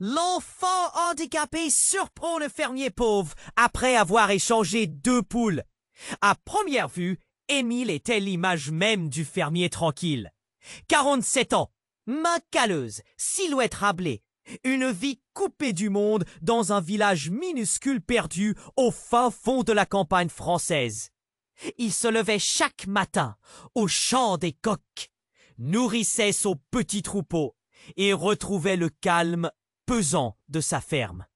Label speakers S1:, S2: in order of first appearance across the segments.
S1: L'enfant handicapé surprend le fermier pauvre après avoir échangé 2 poules. À première vue, Émile était l'image même du fermier tranquille. 47 ans, main calleuse, silhouette rablée, une vie coupée du monde dans un village minuscule perdu au fin fond de la campagne française. Il se levait chaque matin au chant des coqs, nourrissait son petit troupeau et retrouvait le calme pesant de sa ferme.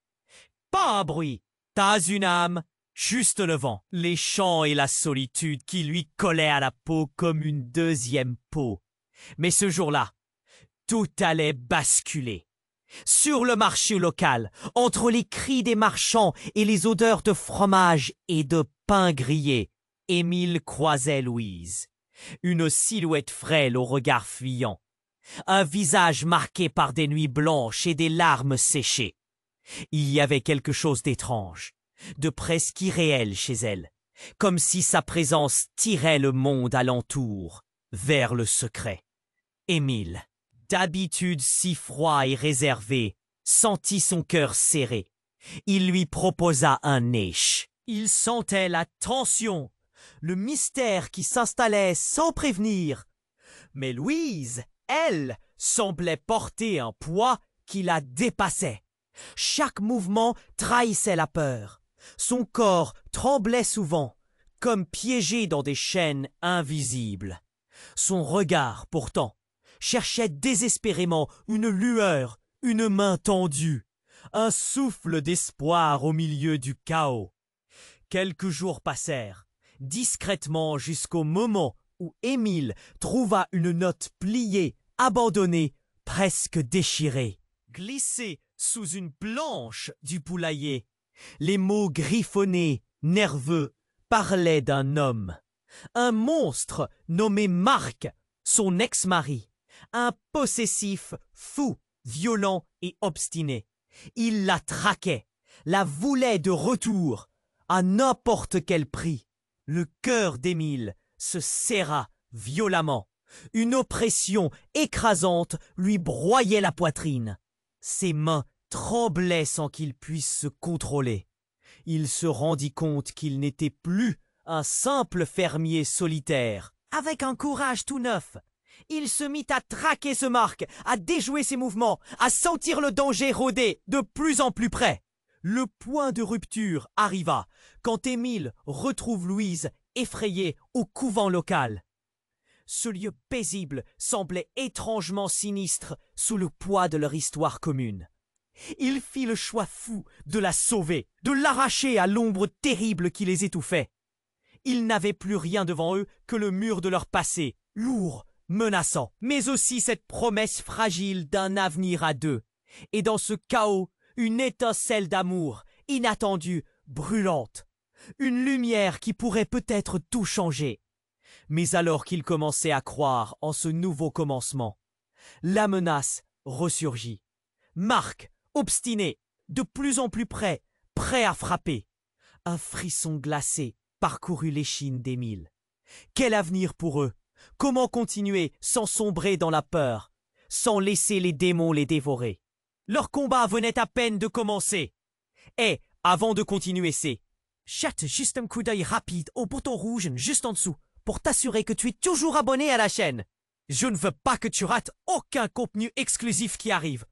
S1: Pas un bruit, pas une âme, juste le vent, les champs et la solitude qui lui collaient à la peau comme une deuxième peau. Mais ce jour-là, tout allait basculer. Sur le marché local, entre les cris des marchands et les odeurs de fromage et de pain grillé, Émile croisait Louise. Une silhouette frêle au regard fuyant. Un visage marqué par des nuits blanches et des larmes séchées. Il y avait quelque chose d'étrange, de presque irréel chez elle, comme si sa présence tirait le monde alentour vers le secret. Émile, d'habitude si froid et réservé, sentit son cœur serré. Il lui proposa un éche. Il sentait la tension, le mystère qui s'installait sans prévenir. Mais Louise, elle, semblait porter un poids qui la dépassait. Chaque mouvement trahissait la peur. Son corps tremblait souvent, comme piégé dans des chaînes invisibles. Son regard, pourtant, cherchait désespérément une lueur, une main tendue, un souffle d'espoir au milieu du chaos. Quelques jours passèrent, discrètement jusqu'au moment où Émile trouva une note pliée, abandonnée, presque déchirée, glissée sous une planche du poulailler. Les mots griffonnés, nerveux, parlaient d'un homme, un monstre nommé Marc, son ex-mari, un possessif, fou, violent et obstiné. Il la traquait, la voulait de retour, à n'importe quel prix. Le cœur d'Émile se serra violemment. Une oppression écrasante lui broyait la poitrine. Ses mains tremblaient sans qu'il puisse se contrôler. Il se rendit compte qu'il n'était plus un simple fermier solitaire. Avec un courage tout neuf, il se mit à traquer ce Marc, à déjouer ses mouvements, à sentir le danger rôder de plus en plus près. Le point de rupture arriva quand Émile retrouve Louise effrayée au couvent local. Ce lieu paisible semblait étrangement sinistre sous le poids de leur histoire commune. Il fit le choix fou de la sauver, de l'arracher à l'ombre terrible qui les étouffait. Ils n'avaient plus rien devant eux que le mur de leur passé, lourd, menaçant, mais aussi cette promesse fragile d'un avenir à deux. Et dans ce chaos, une étincelle d'amour, inattendue, brûlante. Une lumière qui pourrait peut-être tout changer. Mais alors qu'ils commençaient à croire en ce nouveau commencement, la menace ressurgit. Marc, obstiné, de plus en plus près, prêt à frapper. Un frisson glacé parcourut l'échine d'Émile. Quel avenir pour eux? Comment continuer sans sombrer dans la peur, sans laisser les démons les dévorer? Leur combat venait à peine de commencer. Et, avant de continuer, jette juste un coup d'œil rapide au bouton rouge juste en dessous pour t'assurer que tu es toujours abonné à la chaîne. Je ne veux pas que tu rates aucun contenu exclusif qui arrive.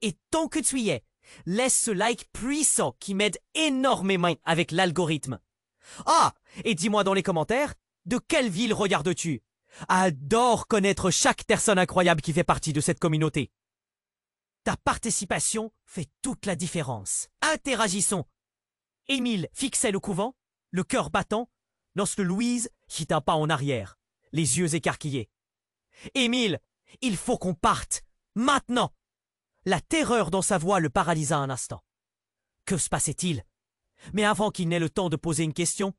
S1: Et tant que tu y es, laisse ce like puissant qui m'aide énormément avec l'algorithme. Ah, et dis-moi dans les commentaires, de quelle ville regardes-tu? Adore connaître chaque personne incroyable qui fait partie de cette communauté. Ta participation fait toute la différence. Interagissons. Émile fixait le couvent, le cœur battant, lorsque Louise fit un pas en arrière, les yeux écarquillés. Émile, il faut qu'on parte, maintenant. La terreur dans sa voix le paralysa un instant. Que se passait-il? Mais avant qu'il n'ait le temps de poser une question,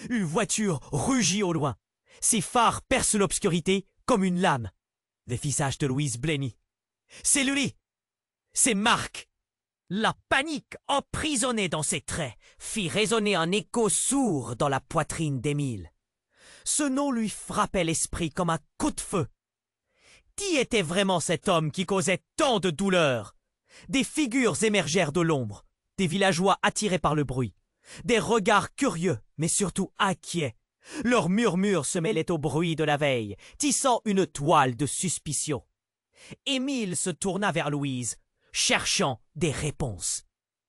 S1: une voiture rugit au loin. Ses phares percent l'obscurité comme une lame. Le visage de Louise blêmit. C'est lui! C'est Marc! La panique emprisonnée dans ses traits fit résonner un écho sourd dans la poitrine d'Émile. Ce nom lui frappait l'esprit comme un coup de feu. Qui était vraiment cet homme qui causait tant de douleur? Des figures émergèrent de l'ombre, des villageois attirés par le bruit, des regards curieux, mais surtout inquiets. Leurs murmures se mêlaient au bruit de la veille, tissant une toile de suspicion. Émile se tourna vers Louise, cherchant des réponses.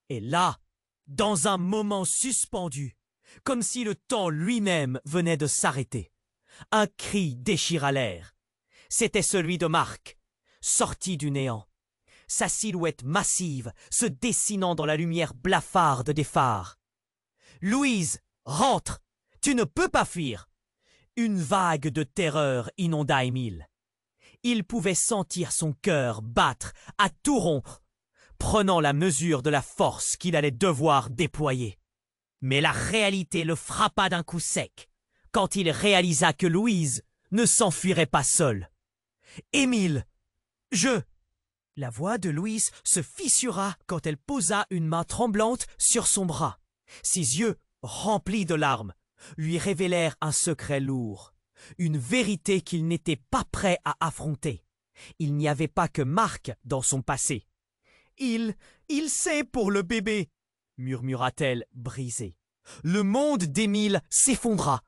S1: Et là, dans un moment suspendu, comme si le temps lui-même venait de s'arrêter, un cri déchira l'air. C'était celui de Marc, sorti du néant, sa silhouette massive se dessinant dans la lumière blafarde des phares. « Louise, rentre! Tu ne peux pas fuir !» Une vague de terreur inonda Émile. Il pouvait sentir son cœur battre à tout rompre, prenant la mesure de la force qu'il allait devoir déployer. Mais la réalité le frappa d'un coup sec, quand il réalisa que Louise ne s'enfuirait pas seule. « Émile, je... » La voix de Louise se fissura quand elle posa une main tremblante sur son bras. Ses yeux, remplis de larmes, lui révélèrent un secret lourd, une vérité qu'il n'était pas prêt à affronter. Il n'y avait pas que Marc dans son passé. « Il sait pour le bébé !» murmura-t-elle brisée. Le monde d'Émile s'effondra.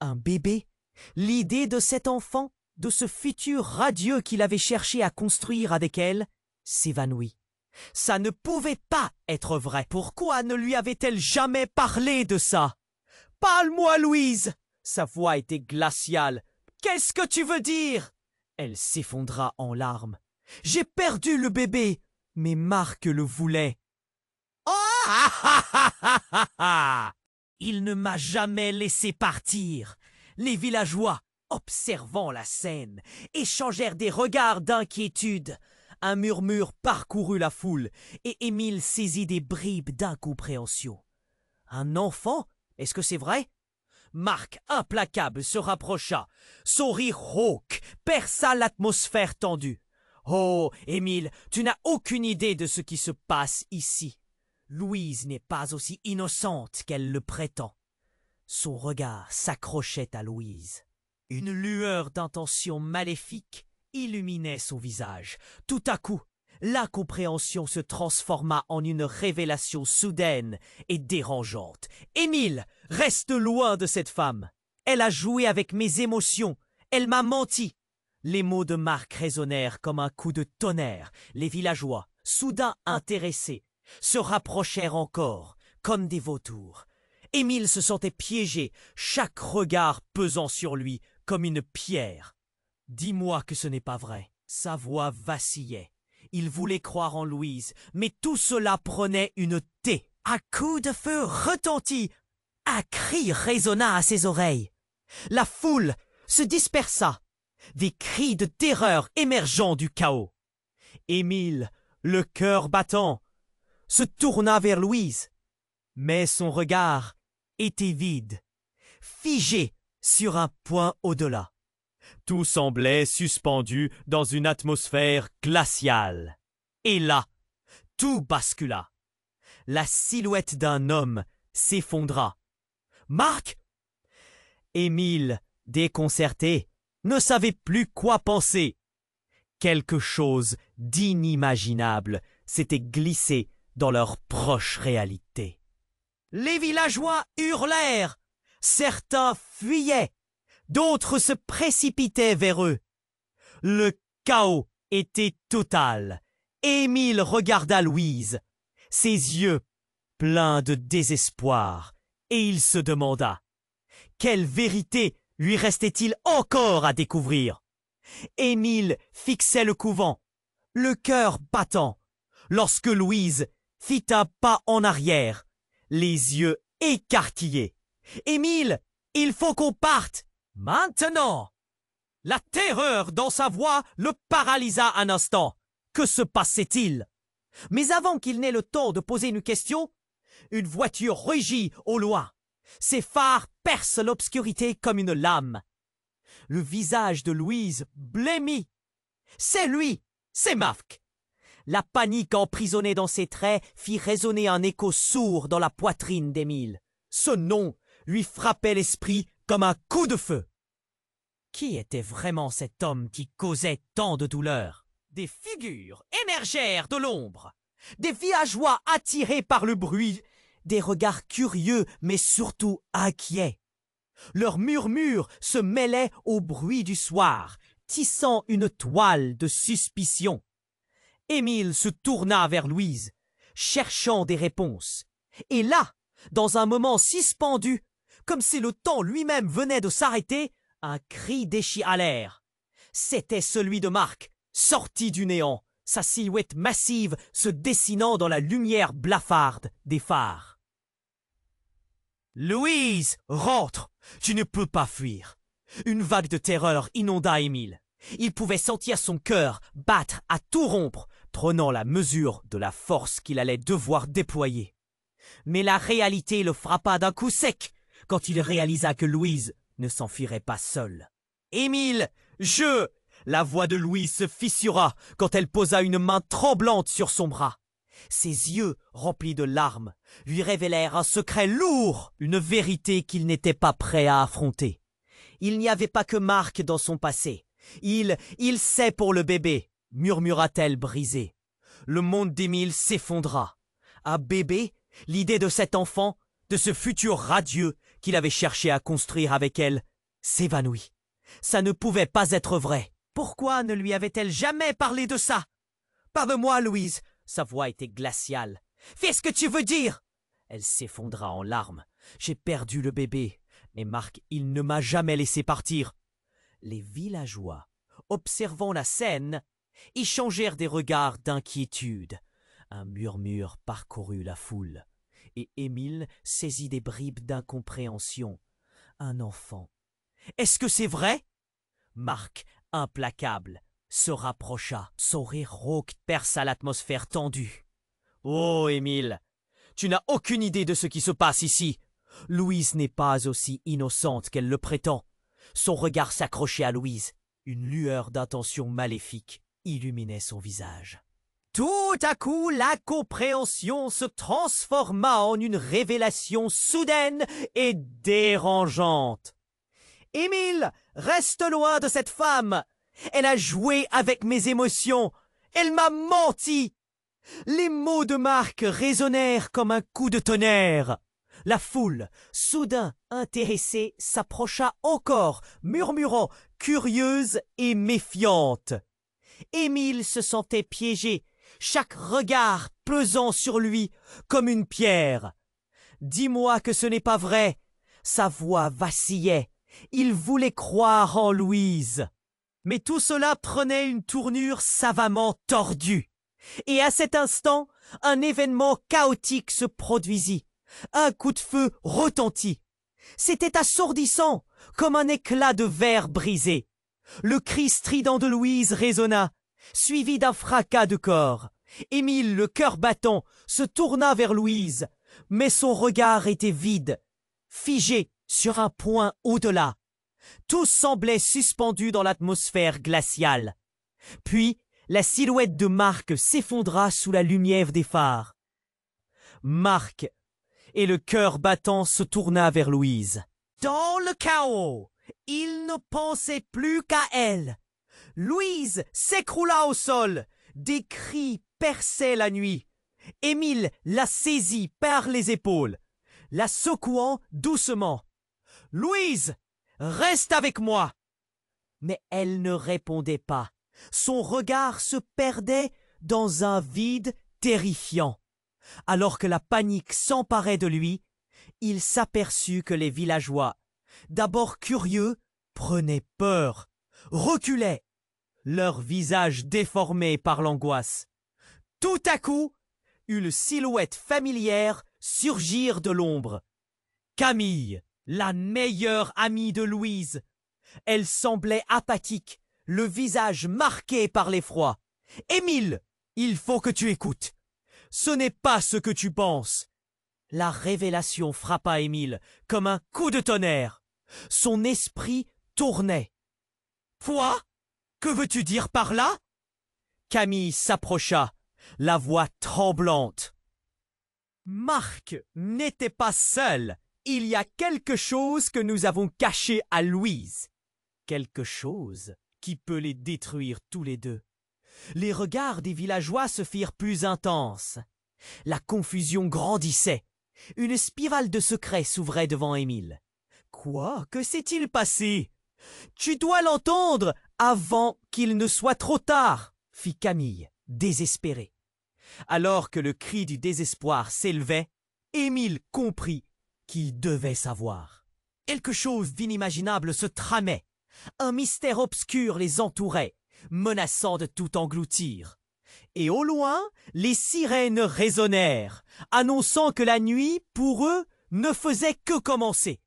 S1: Un bébé? L'idée de cet enfant, de ce futur radieux qu'il avait cherché à construire avec elle, s'évanouit. Ça ne pouvait pas être vrai. Pourquoi ne lui avait-elle jamais parlé de ça? « Parle-moi, Louise !» Sa voix était glaciale. « Qu'est-ce que tu veux dire ?» Elle s'effondra en larmes. « J'ai perdu le bébé, mais Marc le voulait. » « Oh! Il ne m'a jamais laissé partir. » Les villageois, observant la scène, échangèrent des regards d'inquiétude. Un murmure parcourut la foule, et Émile saisit des bribes d'incompréhension. Un enfant? Est-ce que c'est vrai? Marc, implacable, se rapprocha. Son rire rauque perça l'atmosphère tendue. « Oh, Émile, tu n'as aucune idée de ce qui se passe ici. Louise n'est pas aussi innocente qu'elle le prétend. » Son regard s'accrochait à Louise. Une lueur d'intention maléfique illuminait son visage. Tout à coup, l'incompréhension se transforma en une révélation soudaine et dérangeante. « Émile, reste loin de cette femme. Elle a joué avec mes émotions. Elle m'a menti. » Les mots de Marc résonnèrent comme un coup de tonnerre. Les villageois, soudain intéressés, se rapprochèrent encore, comme des vautours. Émile se sentait piégé, chaque regard pesant sur lui comme une pierre. « Dis-moi que ce n'est pas vrai. » Sa voix vacillait. Il voulait croire en Louise, mais tout cela prenait une taie. Un coup de feu retentit. Un cri résonna à ses oreilles. La foule se dispersa. Des cris de terreur émergeant du chaos. Émile, le cœur battant, se tourna vers Louise, mais son regard était vide, figé sur un point au-delà. Tout semblait suspendu dans une atmosphère glaciale. Et là, tout bascula. La silhouette d'un homme s'effondra. « Marc !» Émile, déconcerté, ne savait plus quoi penser. Quelque chose d'inimaginable s'était glissé dans leur proche réalité. Les villageois hurlèrent. Certains fuyaient, d'autres se précipitaient vers eux. Le chaos était total. Émile regarda Louise, ses yeux pleins de désespoir, et il se demanda quelle vérité lui restait-il encore à découvrir. Émile fixait le couvent, le cœur battant, lorsque Louise fit un pas en arrière, les yeux écarquillés. « Émile, il faut qu'on parte maintenant !» La terreur dans sa voix le paralysa un instant. Que se passait-il? Mais avant qu'il n'ait le temps de poser une question, une voiture rugit au loin. Ses phares percent l'obscurité comme une lame. Le visage de Louise blêmit. C'est lui, c'est Marc. La panique emprisonnée dans ses traits fit résonner un écho sourd dans la poitrine d'Émile. Ce nom lui frappait l'esprit comme un coup de feu. Qui était vraiment cet homme qui causait tant de douleur? Des figures émergèrent de l'ombre. Des villageois attirés par le bruit, des regards curieux mais surtout inquiets. Leurs murmures se mêlaient au bruit du soir, tissant une toile de suspicion. Émile se tourna vers Louise, cherchant des réponses. Et là, dans un moment suspendu, comme si le temps lui-même venait de s'arrêter, un cri déchira l'air. C'était celui de Marc, sorti du néant, sa silhouette massive se dessinant dans la lumière blafarde des phares. « Louise, rentre! Tu ne peux pas fuir !» Une vague de terreur inonda Émile. Il pouvait sentir son cœur battre à tout rompre, prenant la mesure de la force qu'il allait devoir déployer. Mais la réalité le frappa d'un coup sec quand il réalisa que Louise ne s'enfuirait pas seule. « Émile, je !» La voix de Louise se fissura quand elle posa une main tremblante sur son bras. Ses yeux, remplis de larmes, lui révélèrent un secret lourd, une vérité qu'il n'était pas prêt à affronter. Il n'y avait pas que Marc dans son passé. Il sait pour le bébé, murmura-t-elle brisée. Le monde d'Émile s'effondra. Un bébé, l'idée de cet enfant, de ce futur radieux qu'il avait cherché à construire avec elle, s'évanouit. Ça ne pouvait pas être vrai. Pourquoi ne lui avait-elle jamais parlé de ça? Parle-moi, Louise. Sa voix était glaciale. Fais ce que tu veux dire. Elle s'effondra en larmes. J'ai perdu le bébé. Mais Marc, il ne m'a jamais laissé partir. Les villageois, observant la scène, échangèrent des regards d'inquiétude. Un murmure parcourut la foule. Et Émile saisit des bribes d'incompréhension. Un enfant. Est-ce que c'est vrai? Marc, implacable, se rapprocha. Son rire rauque perça l'atmosphère tendue. « Oh, Émile, tu n'as aucune idée de ce qui se passe ici. Louise n'est pas aussi innocente qu'elle le prétend. » Son regard s'accrochait à Louise. Une lueur d'intention maléfique illuminait son visage. Tout à coup, l'incompréhension se transforma en une révélation soudaine et dérangeante. « Émile, reste loin de cette femme. Elle a joué avec mes émotions. Elle m'a menti. » Les mots de Marc résonnèrent comme un coup de tonnerre. La foule, soudain intéressée, s'approcha encore, murmurant, curieuse et méfiante. Émile se sentait piégé, chaque regard pesant sur lui comme une pierre. « Dis-moi que ce n'est pas vrai !» Sa voix vacillait. Il voulait croire en Louise. Mais tout cela prenait une tournure savamment tordue. Et à cet instant, un événement chaotique se produisit. Un coup de feu retentit. C'était assourdissant, comme un éclat de verre brisé. Le cri strident de Louise résonna, suivi d'un fracas de corps. Émile, le cœur battant, se tourna vers Louise, mais son regard était vide, figé sur un point au-delà. Tout semblait suspendu dans l'atmosphère glaciale. Puis, la silhouette de Marc s'effondra sous la lumière des phares. Marc, et le cœur battant se tourna vers Louise. Dans le chaos, il ne pensait plus qu'à elle. Louise s'écroula au sol. Des cris perçaient la nuit. Émile la saisit par les épaules, la secouant doucement. « Louise, reste avec moi !» Mais elle ne répondait pas. Son regard se perdait dans un vide terrifiant. Alors que la panique s'emparait de lui, il s'aperçut que les villageois, d'abord curieux, prenaient peur, reculaient, leurs visages déformés par l'angoisse. Tout à coup, une silhouette familière surgir de l'ombre. Camille, la meilleure amie de Louise. Elle semblait apathique, le visage marqué par l'effroi. « Émile, il faut que tu écoutes. Ce n'est pas ce que tu penses. » La révélation frappa Émile comme un coup de tonnerre. Son esprit tournait. « Quoi? Que veux-tu dire par là ?» Camille s'approcha, la voix tremblante. « Marc n'était pas seul. Il y a quelque chose que nous avons caché à Louise. Quelque chose qui peut les détruire tous les deux. Les regards des villageois se firent plus intenses. La confusion grandissait. Une spirale de secrets s'ouvrait devant Émile. « Quoi? Que s'est-il passé? Tu dois l'entendre avant qu'il ne soit trop tard !» fit Camille, désespérée. Alors que le cri du désespoir s'élevait, Émile comprit qu'il devait savoir. Quelque chose d'inimaginable se tramait. Un mystère obscur les entourait, menaçant de tout engloutir. Et au loin, les sirènes résonnèrent, annonçant que la nuit, pour eux, ne faisait que commencer.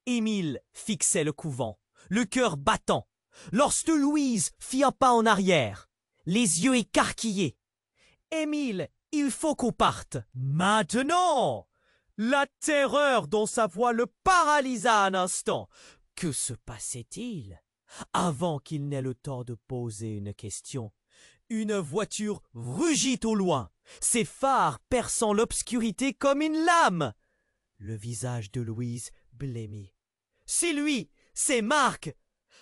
S1: Émile fixait le couvent, le cœur battant, lorsque Louise fit un pas en arrière, les yeux écarquillés. « Émile, il faut qu'on parte. »« Maintenant !» La terreur dans sa voix le paralysa un instant. Que se passait-il? Avant qu'il n'ait le temps de poser une question, une voiture rugit au loin, ses phares perçant l'obscurité comme une lame. Le visage de Louise blêmit. « C'est lui! C'est Marc !»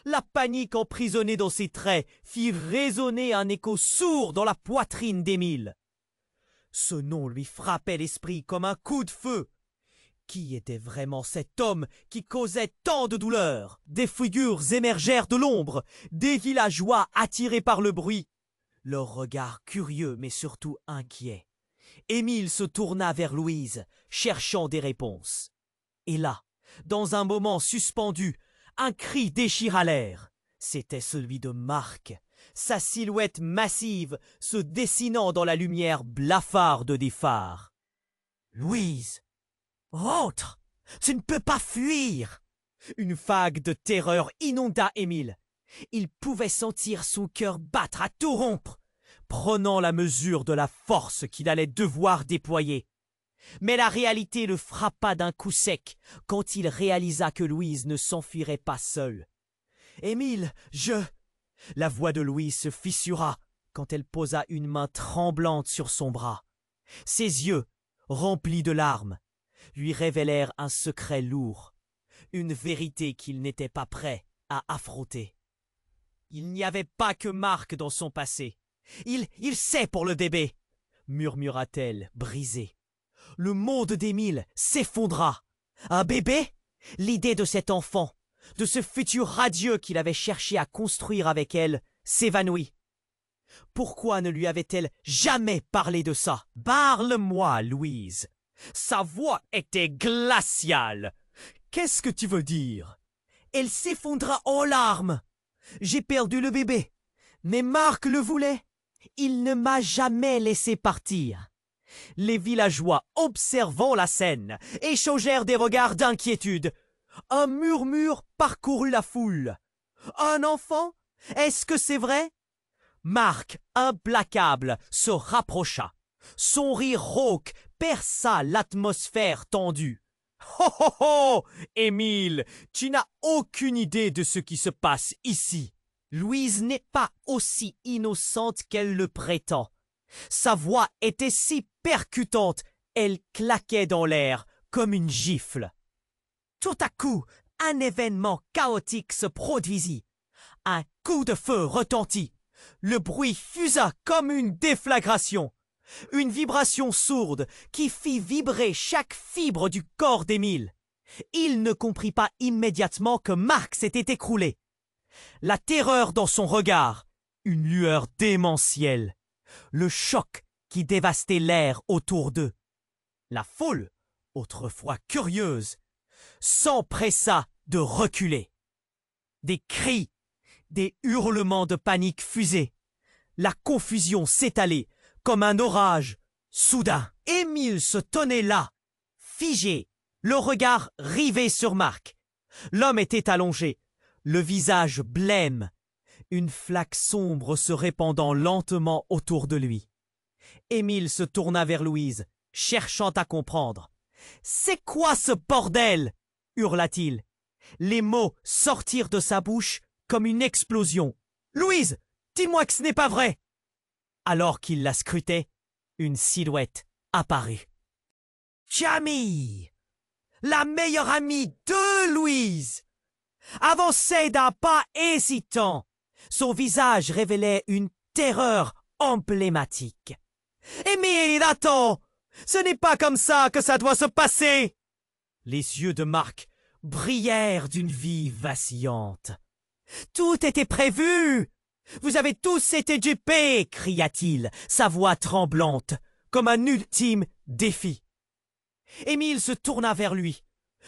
S1: La panique emprisonnée dans ses traits fit résonner un écho sourd dans la poitrine d'Émile. Ce nom lui frappait l'esprit comme un coup de feu. Qui était vraiment cet homme qui causait tant de douleur? Des figures émergèrent de l'ombre, des villageois attirés par le bruit. Leurs regards curieux mais surtout inquiets. Émile se tourna vers Louise, cherchant des réponses. Et là, dans un moment suspendu, un cri déchira l'air. C'était celui de Marc, sa silhouette massive se dessinant dans la lumière blafarde des phares. « Louise, rentre! Tu ne peux pas fuir !» Une vague de terreur inonda Émile. Il pouvait sentir son cœur battre à tout rompre, prenant la mesure de la force qu'il allait devoir déployer. Mais la réalité le frappa d'un coup sec quand il réalisa que Louise ne s'enfuirait pas seule. « Émile, je... » La voix de Louise se fissura quand elle posa une main tremblante sur son bras. Ses yeux, remplis de larmes, lui révélèrent un secret lourd, une vérité qu'il n'était pas prêt à affronter. Il n'y avait pas que Marc dans son passé. Il sait pour le bébé, murmura-t-elle, brisée. Le monde d'Émile s'effondra. Un bébé? L'idée de cet enfant, de ce futur radieux qu'il avait cherché à construire avec elle, s'évanouit. Pourquoi ne lui avait-elle jamais parlé de ça? « Parle-moi, Louise !» Sa voix était glaciale. « Qu'est-ce que tu veux dire ?» Elle s'effondra en larmes. « J'ai perdu le bébé, mais Marc le voulait. Il ne m'a jamais laissé partir. » Les villageois, observant la scène, échangèrent des regards d'inquiétude. Un murmure parcourut la foule. « Un enfant? Est-ce que c'est vrai ?» Marc, implacable, se rapprocha. Son rire rauque perça l'atmosphère tendue. « Oh oh oh, Émile, tu n'as aucune idée de ce qui se passe ici. Louise n'est pas aussi innocente qu'elle le prétend. Sa voix était si percutante, elle claquait dans l'air comme une gifle. Tout à coup, un événement chaotique se produisit. Un coup de feu retentit. Le bruit fusa comme une déflagration. Une vibration sourde qui fit vibrer chaque fibre du corps d'Émile. Il ne comprit pas immédiatement que Marc s'était écroulé. La terreur dans son regard, une lueur démentielle. Le choc qui dévastait l'air autour d'eux. La foule, autrefois curieuse, s'empressa de reculer. Des cris, des hurlements de panique fusaient. La confusion s'étalait comme un orage. Soudain, Émile se tenait là, figé, le regard rivé sur Marc. L'homme était allongé, le visage blême, une flaque sombre se répandant lentement autour de lui. Émile se tourna vers Louise, cherchant à comprendre. « C'est quoi ce bordel ?» hurla-t-il. Les mots sortirent de sa bouche comme une explosion. « Louise, dis-moi que ce n'est pas vrai !» Alors qu'il la scrutait, une silhouette apparut. Camille, la meilleure amie de Louise, avançait d'un pas hésitant. Son visage révélait une terreur emblématique. « Émile, attends! Ce n'est pas comme ça que ça doit se passer !» Les yeux de Marc brillèrent d'une vie vacillante. « Tout était prévu! Vous avez tous été dupés !» cria-t-il, sa voix tremblante, comme un ultime défi. Émile se tourna vers lui,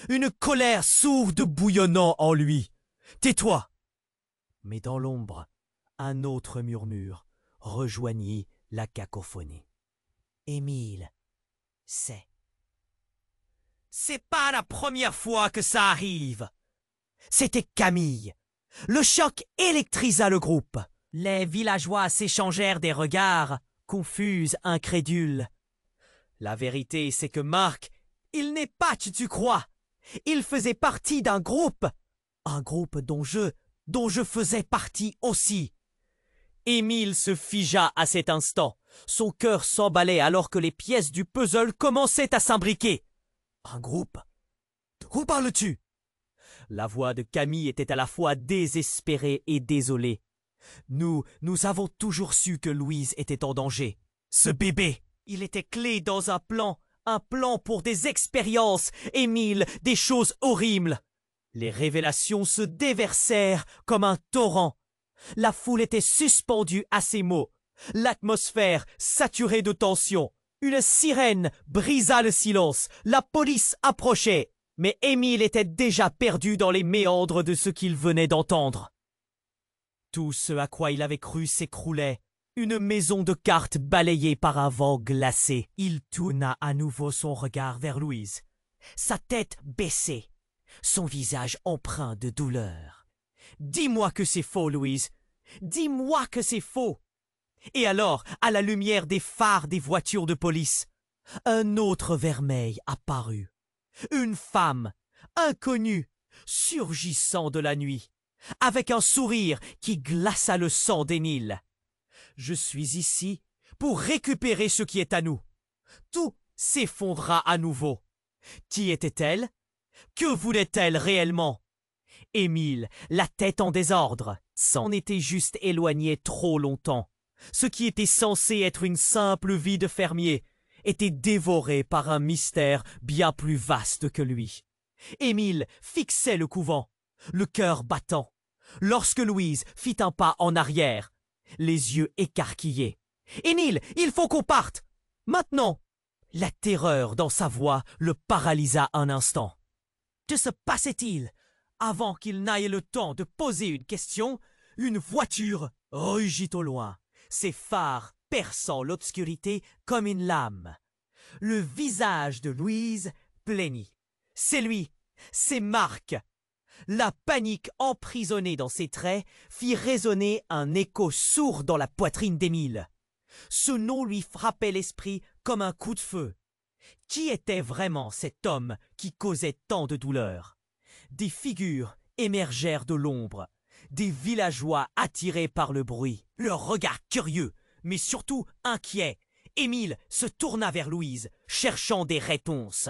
S1: une colère sourde bouillonnant en lui. « Tais-toi !» Mais dans l'ombre, un autre murmure rejoignit la cacophonie. « Émile, c'est pas la première fois que ça arrive. » C'était Camille. Le choc électrisa le groupe. Les villageois s'échangèrent des regards, confus, incrédules. La vérité, c'est que Marc, il n'est pas tu crois. Il faisait partie d'un groupe dont je faisais partie aussi. Émile se figea à cet instant. Son cœur s'emballait alors que les pièces du puzzle commençaient à s'imbriquer. Un groupe? De quoi parles-tu? La voix de Camille était à la fois désespérée et désolée. Nous avons toujours su que Louise était en danger. Ce bébé, il était clé dans un plan pour des expériences, Émile, des choses horribles. Les révélations se déversèrent comme un torrent. La foule était suspendue à ces mots. L'atmosphère saturée de tension. Une sirène brisa le silence. La police approchait. Mais Émile était déjà perdu dans les méandres de ce qu'il venait d'entendre. Tout ce à quoi il avait cru s'écroulait. Une maison de cartes balayée par un vent glacé. Il tourna à nouveau son regard vers Louise. Sa tête baissée, son visage empreint de douleur. « Dis-moi que c'est faux, Louise. Dis-moi que c'est faux. » Et alors, à la lumière des phares des voitures de police, un autre vermeil apparut. Une femme, inconnue, surgissant de la nuit, avec un sourire qui glaça le sang d'Émile. « Je suis ici pour récupérer ce qui est à nous. » Tout s'effondra à nouveau. Qui était-elle? Que voulait-elle réellement? Émile, la tête en désordre, s'en était juste éloigné trop longtemps. Ce qui était censé être une simple vie de fermier était dévoré par un mystère bien plus vaste que lui. Émile fixait le couvent, le cœur battant, lorsque Louise fit un pas en arrière, les yeux écarquillés. « Émile, il faut qu'on parte! Maintenant !» La terreur dans sa voix le paralysa un instant. Que se passait-il? Avant qu'il n'aille le temps de poser une question, une voiture rugit au loin, ses phares perçant l'obscurité comme une lame. Le visage de Louise plaignit. C'est lui, c'est Marc. La panique emprisonnée dans ses traits fit résonner un écho sourd dans la poitrine d'Émile. Ce nom lui frappait l'esprit comme un coup de feu. Qui était vraiment cet homme qui causait tant de douleur? Des figures émergèrent de l'ombre, des villageois attirés par le bruit, leur regard curieux, mais surtout inquiet. Émile se tourna vers Louise, cherchant des réponses.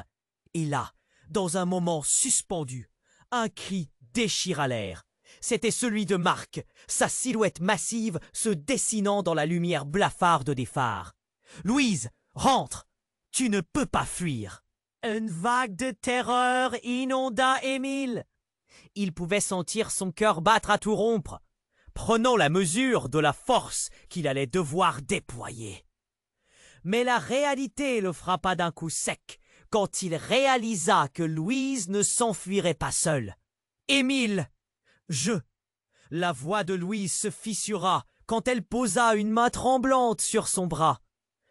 S1: Et là, dans un moment suspendu, un cri déchira l'air. C'était celui de Marc, sa silhouette massive se dessinant dans la lumière blafarde des phares. « Louise, rentre! Tu ne peux pas fuir !» Une vague de terreur inonda Émile. Il pouvait sentir son cœur battre à tout rompre, prenant la mesure de la force qu'il allait devoir déployer. Mais la réalité le frappa d'un coup sec quand il réalisa que Louise ne s'enfuirait pas seule. « Émile, je... » La voix de Louise se fissura quand elle posa une main tremblante sur son bras.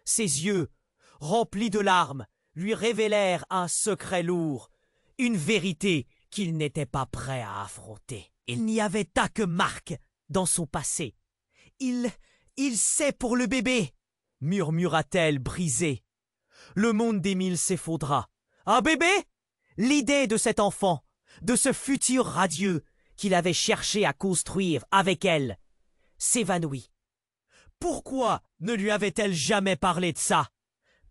S1: Ses yeux, remplis de larmes, lui révélèrent un secret lourd, une vérité qu'il n'était pas prêt à affronter. Il n'y avait pas que Marc dans son passé. Il sait pour le bébé, murmura-t-elle brisée. Le monde d'Émile s'effondra. Un bébé? L'idée de cet enfant, de ce futur radieux qu'il avait cherché à construire avec elle, s'évanouit. Pourquoi ne lui avait-elle jamais parlé de ça?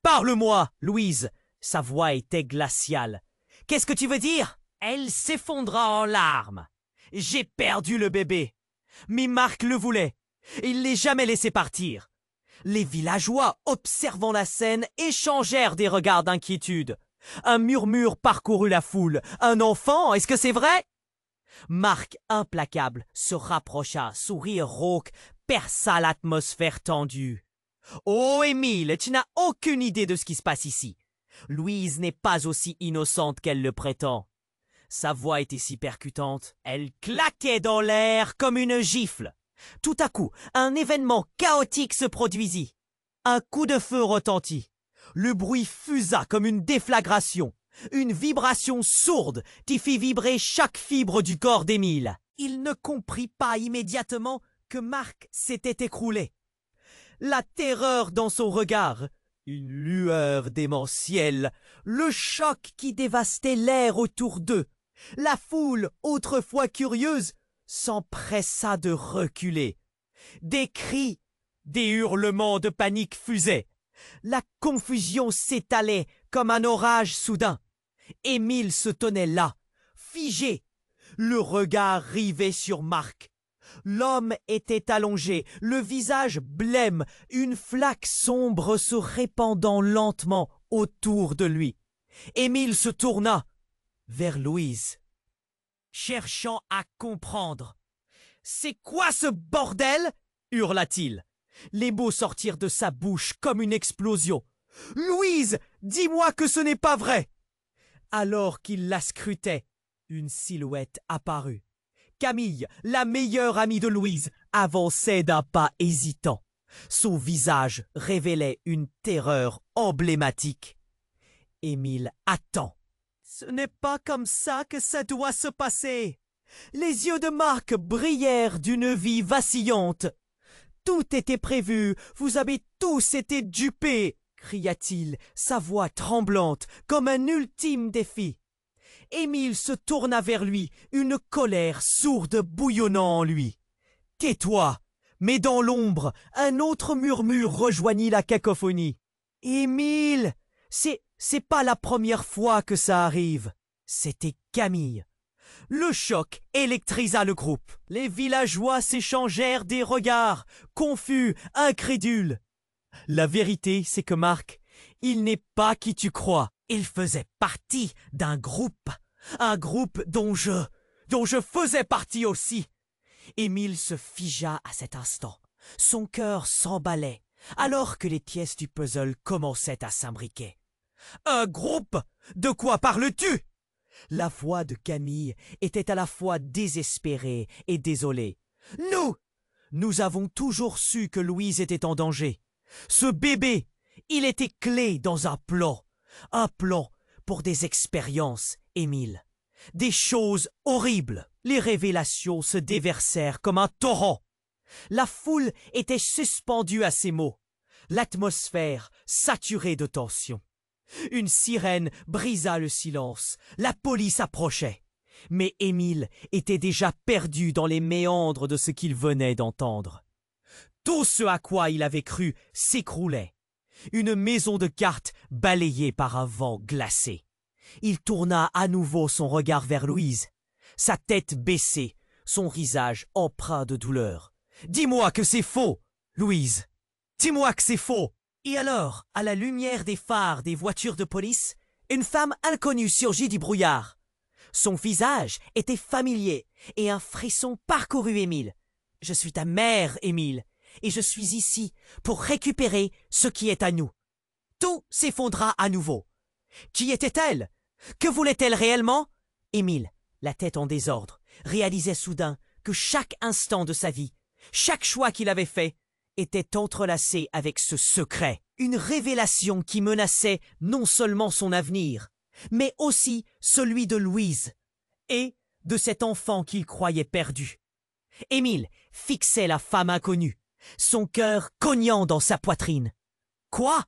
S1: Parle-moi, Louise. Sa voix était glaciale. Qu'est-ce que tu veux dire? Elle s'effondra en larmes. J'ai perdu le bébé. Mais Marc le voulait. Il les jamais laissés partir. Les villageois, observant la scène, échangèrent des regards d'inquiétude. Un murmure parcourut la foule. Un enfant, est-ce que c'est vrai? Marc, implacable, se rapprocha, sourire rauque, perça l'atmosphère tendue. Oh, Émile, tu n'as aucune idée de ce qui se passe ici. Louise n'est pas aussi innocente qu'elle le prétend. Sa voix était si percutante, elle claquait dans l'air comme une gifle. Tout à coup, un événement chaotique se produisit. Un coup de feu retentit. Le bruit fusa comme une déflagration. Une vibration sourde qui fit vibrer chaque fibre du corps d'Émile. Il ne comprit pas immédiatement que Marc s'était écroulé. La terreur dans son regard, une lueur démentielle, le choc qui dévastait l'air autour d'eux. La foule, autrefois curieuse, s'empressa de reculer. Des cris, des hurlements de panique fusaient. La confusion s'étalait comme un orage soudain. Émile se tenait là, figé, le regard rivé sur Marc. L'homme était allongé, le visage blême, une flaque sombre se répandant lentement autour de lui. Émile se tourna vers Louise, cherchant à comprendre. « C'est quoi ce bordel ?» hurla-t-il. Les mots sortirent de sa bouche comme une explosion. « Louise, dis-moi que ce n'est pas vrai !» Alors qu'il la scrutait, une silhouette apparut. Camille, la meilleure amie de Louise, avançait d'un pas hésitant. Son visage révélait une terreur emblématique. Émile attend. Ce n'est pas comme ça que ça doit se passer. Les yeux de Marc brillèrent d'une vie vacillante. Tout était prévu, vous avez tous été dupés, cria-t-il, sa voix tremblante comme un ultime défi. Émile se tourna vers lui, une colère sourde bouillonnant en lui. « Tais-toi !» Mais dans l'ombre, un autre murmure rejoignit la cacophonie. « Émile, c'est pas la première fois que ça arrive. » C'était Camille. Le choc électrisa le groupe. Les villageois s'échangèrent des regards, confus, incrédules. La vérité, c'est que Marc, il n'est pas qui tu crois. Il faisait partie d'un groupe. Un groupe dont je faisais partie aussi. Émile se figea à cet instant. Son cœur s'emballait, alors que les pièces du puzzle commençaient à s'imbriquer. « Un groupe? De quoi parles-tu » La voix de Camille était à la fois désespérée et désolée. « Nous avons toujours su que Louise était en danger. Ce bébé, il était clé dans un plan. Un plan pour des expériences, Émile. Des choses horribles. » Les révélations se déversèrent comme un torrent. La foule était suspendue à ces mots. L'atmosphère saturée de tension. Une sirène brisa le silence. La police approchait. Mais Émile était déjà perdu dans les méandres de ce qu'il venait d'entendre. Tout ce à quoi il avait cru s'écroulait. Une maison de cartes balayée par un vent glacé. Il tourna à nouveau son regard vers Louise. Sa tête baissée, son visage empreint de douleur. « Dis-moi que c'est faux, Louise. Dis-moi que c'est faux. » Et alors, à la lumière des phares des voitures de police, une femme inconnue surgit du brouillard. Son visage était familier et un frisson parcourut Émile. « Je suis ta mère, Émile, et je suis ici pour récupérer ce qui est à nous. » Tout s'effondra à nouveau. Qui était-elle? Que voulait-elle réellement? Émile, la tête en désordre, réalisait soudain que chaque instant de sa vie, chaque choix qu'il avait fait, était entrelacé avec ce secret, une révélation qui menaçait non seulement son avenir, mais aussi celui de Louise et de cet enfant qu'il croyait perdu. Émile fixait la femme inconnue, son cœur cognant dans sa poitrine. Quoi?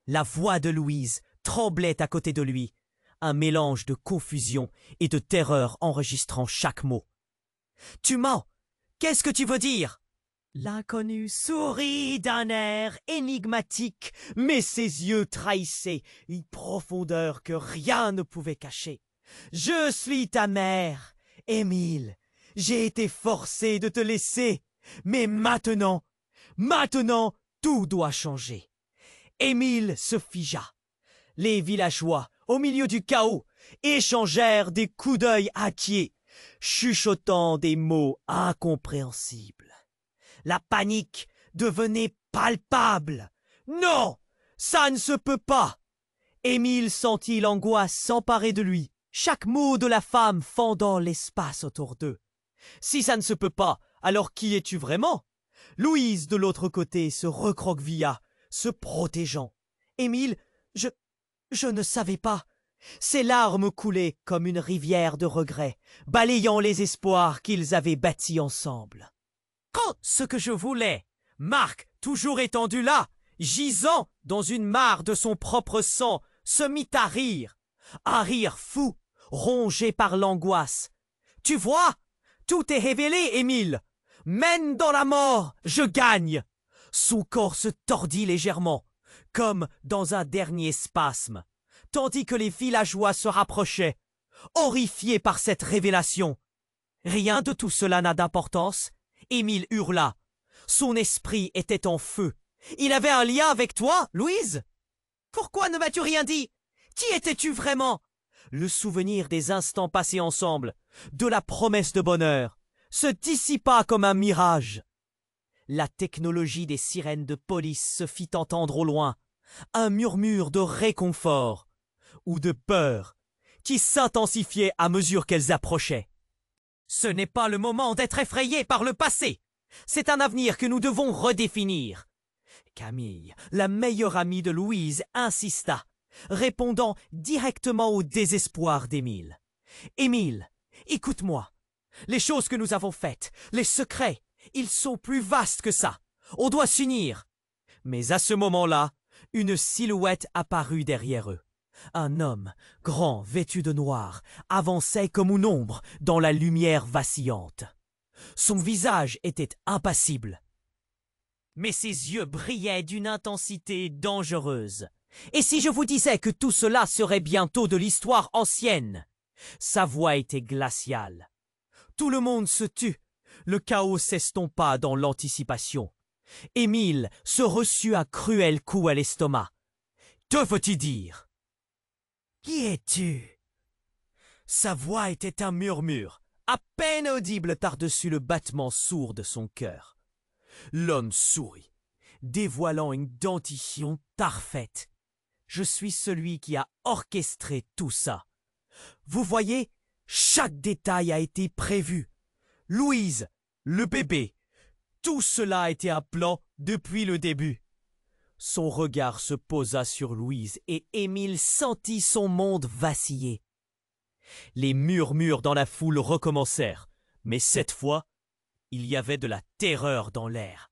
S1: La voix de Louise tremblait à côté de lui, un mélange de confusion et de terreur enregistrant chaque mot. « Tu mens! Qu'est-ce que tu veux dire ?» L'inconnu sourit d'un air énigmatique, mais ses yeux trahissaient une profondeur que rien ne pouvait cacher. « Je suis ta mère, Émile. J'ai été forcé de te laisser. Mais maintenant, tout doit changer. Émile se figea. Les villageois, au milieu du chaos, échangèrent des coups d'œil inquiets, chuchotant des mots incompréhensibles. La panique devenait palpable. Non, ça ne se peut pas. Émile sentit l'angoisse s'emparer de lui, chaque mot de la femme fendant l'espace autour d'eux. Si ça ne se peut pas, alors qui es-tu vraiment? Louise, de l'autre côté, se recroquevilla, se protégeant. Émile, je ne savais pas. Ses larmes coulaient comme une rivière de regrets, balayant les espoirs qu'ils avaient bâtis ensemble. Quand ce que je voulais, Marc, toujours étendu là, gisant dans une mare de son propre sang, se mit à rire. Un rire fou, rongé par l'angoisse. Tu vois, tout est révélé, Émile. Mène dans la mort, je gagne. Son corps se tordit légèrement, comme dans un dernier spasme, tandis que les villageois se rapprochaient, horrifiés par cette révélation. Rien de tout cela n'a d'importance. Émile hurla. Son esprit était en feu. Il avait un lien avec toi, Louise? Pourquoi ne m'as-tu rien dit? Qui étais-tu vraiment? Le souvenir des instants passés ensemble, de la promesse de bonheur, se dissipa comme un mirage. La technologie des sirènes de police se fit entendre au loin, un murmure de réconfort ou de peur qui s'intensifiait à mesure qu'elles approchaient. Ce n'est pas le moment d'être effrayé par le passé. C'est un avenir que nous devons redéfinir. Camille, la meilleure amie de Louise, insista, répondant directement au désespoir d'Émile. Émile, écoute-moi. Les choses que nous avons faites, les secrets, ils sont plus vastes que ça. On doit s'unir. Mais à ce moment-là, une silhouette apparut derrière eux. Un homme, grand, vêtu de noir, avançait comme une ombre dans la lumière vacillante. Son visage était impassible. Mais ses yeux brillaient d'une intensité dangereuse. Et si je vous disais que tout cela serait bientôt de l'histoire ancienne? Sa voix était glaciale. Tout le monde se tut. Le chaos s'estompa dans l'anticipation. Émile se reçut un cruel coup à l'estomac. « Que veux-tu dire ?»« Qui es-tu » Sa voix était un murmure, à peine audible par-dessus le battement sourd de son cœur. L'homme sourit, dévoilant une dentition parfaite. « Je suis celui qui a orchestré tout ça. Vous voyez, chaque détail a été prévu. Louise, le bébé, tout cela a été un plan depuis le début. » Son regard se posa sur Louise et Émile sentit son monde vaciller. Les murmures dans la foule recommencèrent, mais cette fois, il y avait de la terreur dans l'air.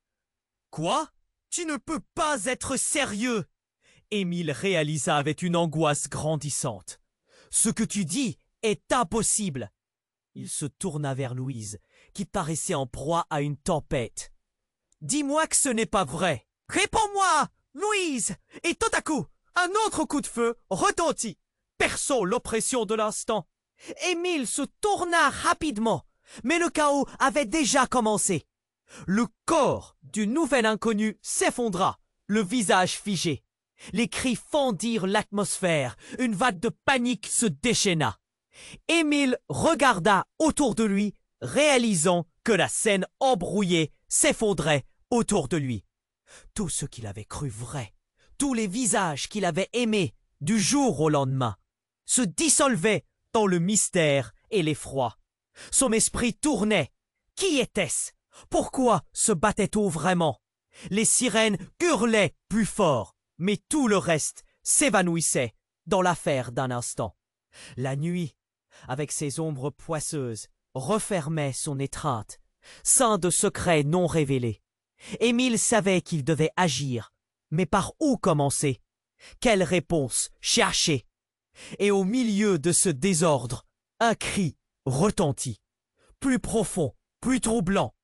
S1: « Quoi? Tu ne peux pas être sérieux !» Émile réalisa avec une angoisse grandissante. « Ce que tu dis est impossible !» Il se tourna vers Louise, qui paraissait en proie à une tempête. « Dis-moi que ce n'est pas vrai !»« Réponds-moi, Louise !» Et tout à coup, un autre coup de feu retentit, perçant l'oppression de l'instant. Émile se tourna rapidement, mais le chaos avait déjà commencé. Le corps du nouvel inconnu s'effondra, le visage figé. Les cris fendirent l'atmosphère, une vague de panique se déchaîna. Émile regarda autour de lui, réalisant que la scène embrouillée s'effondrait autour de lui. Tout ce qu'il avait cru vrai, tous les visages qu'il avait aimés du jour au lendemain, se dissolvaient dans le mystère et l'effroi. Son esprit tournait. Qui était-ce? Pourquoi se battait-on vraiment? Les sirènes hurlaient plus fort, mais tout le reste s'évanouissait dans l'affaire d'un instant. La nuit, avec ses ombres poisseuses, refermait son étreinte, ceint de secrets non révélés. Émile savait qu'il devait agir, mais par où commencer? Quelle réponse chercher? Et au milieu de ce désordre, un cri retentit, plus profond, plus troublant.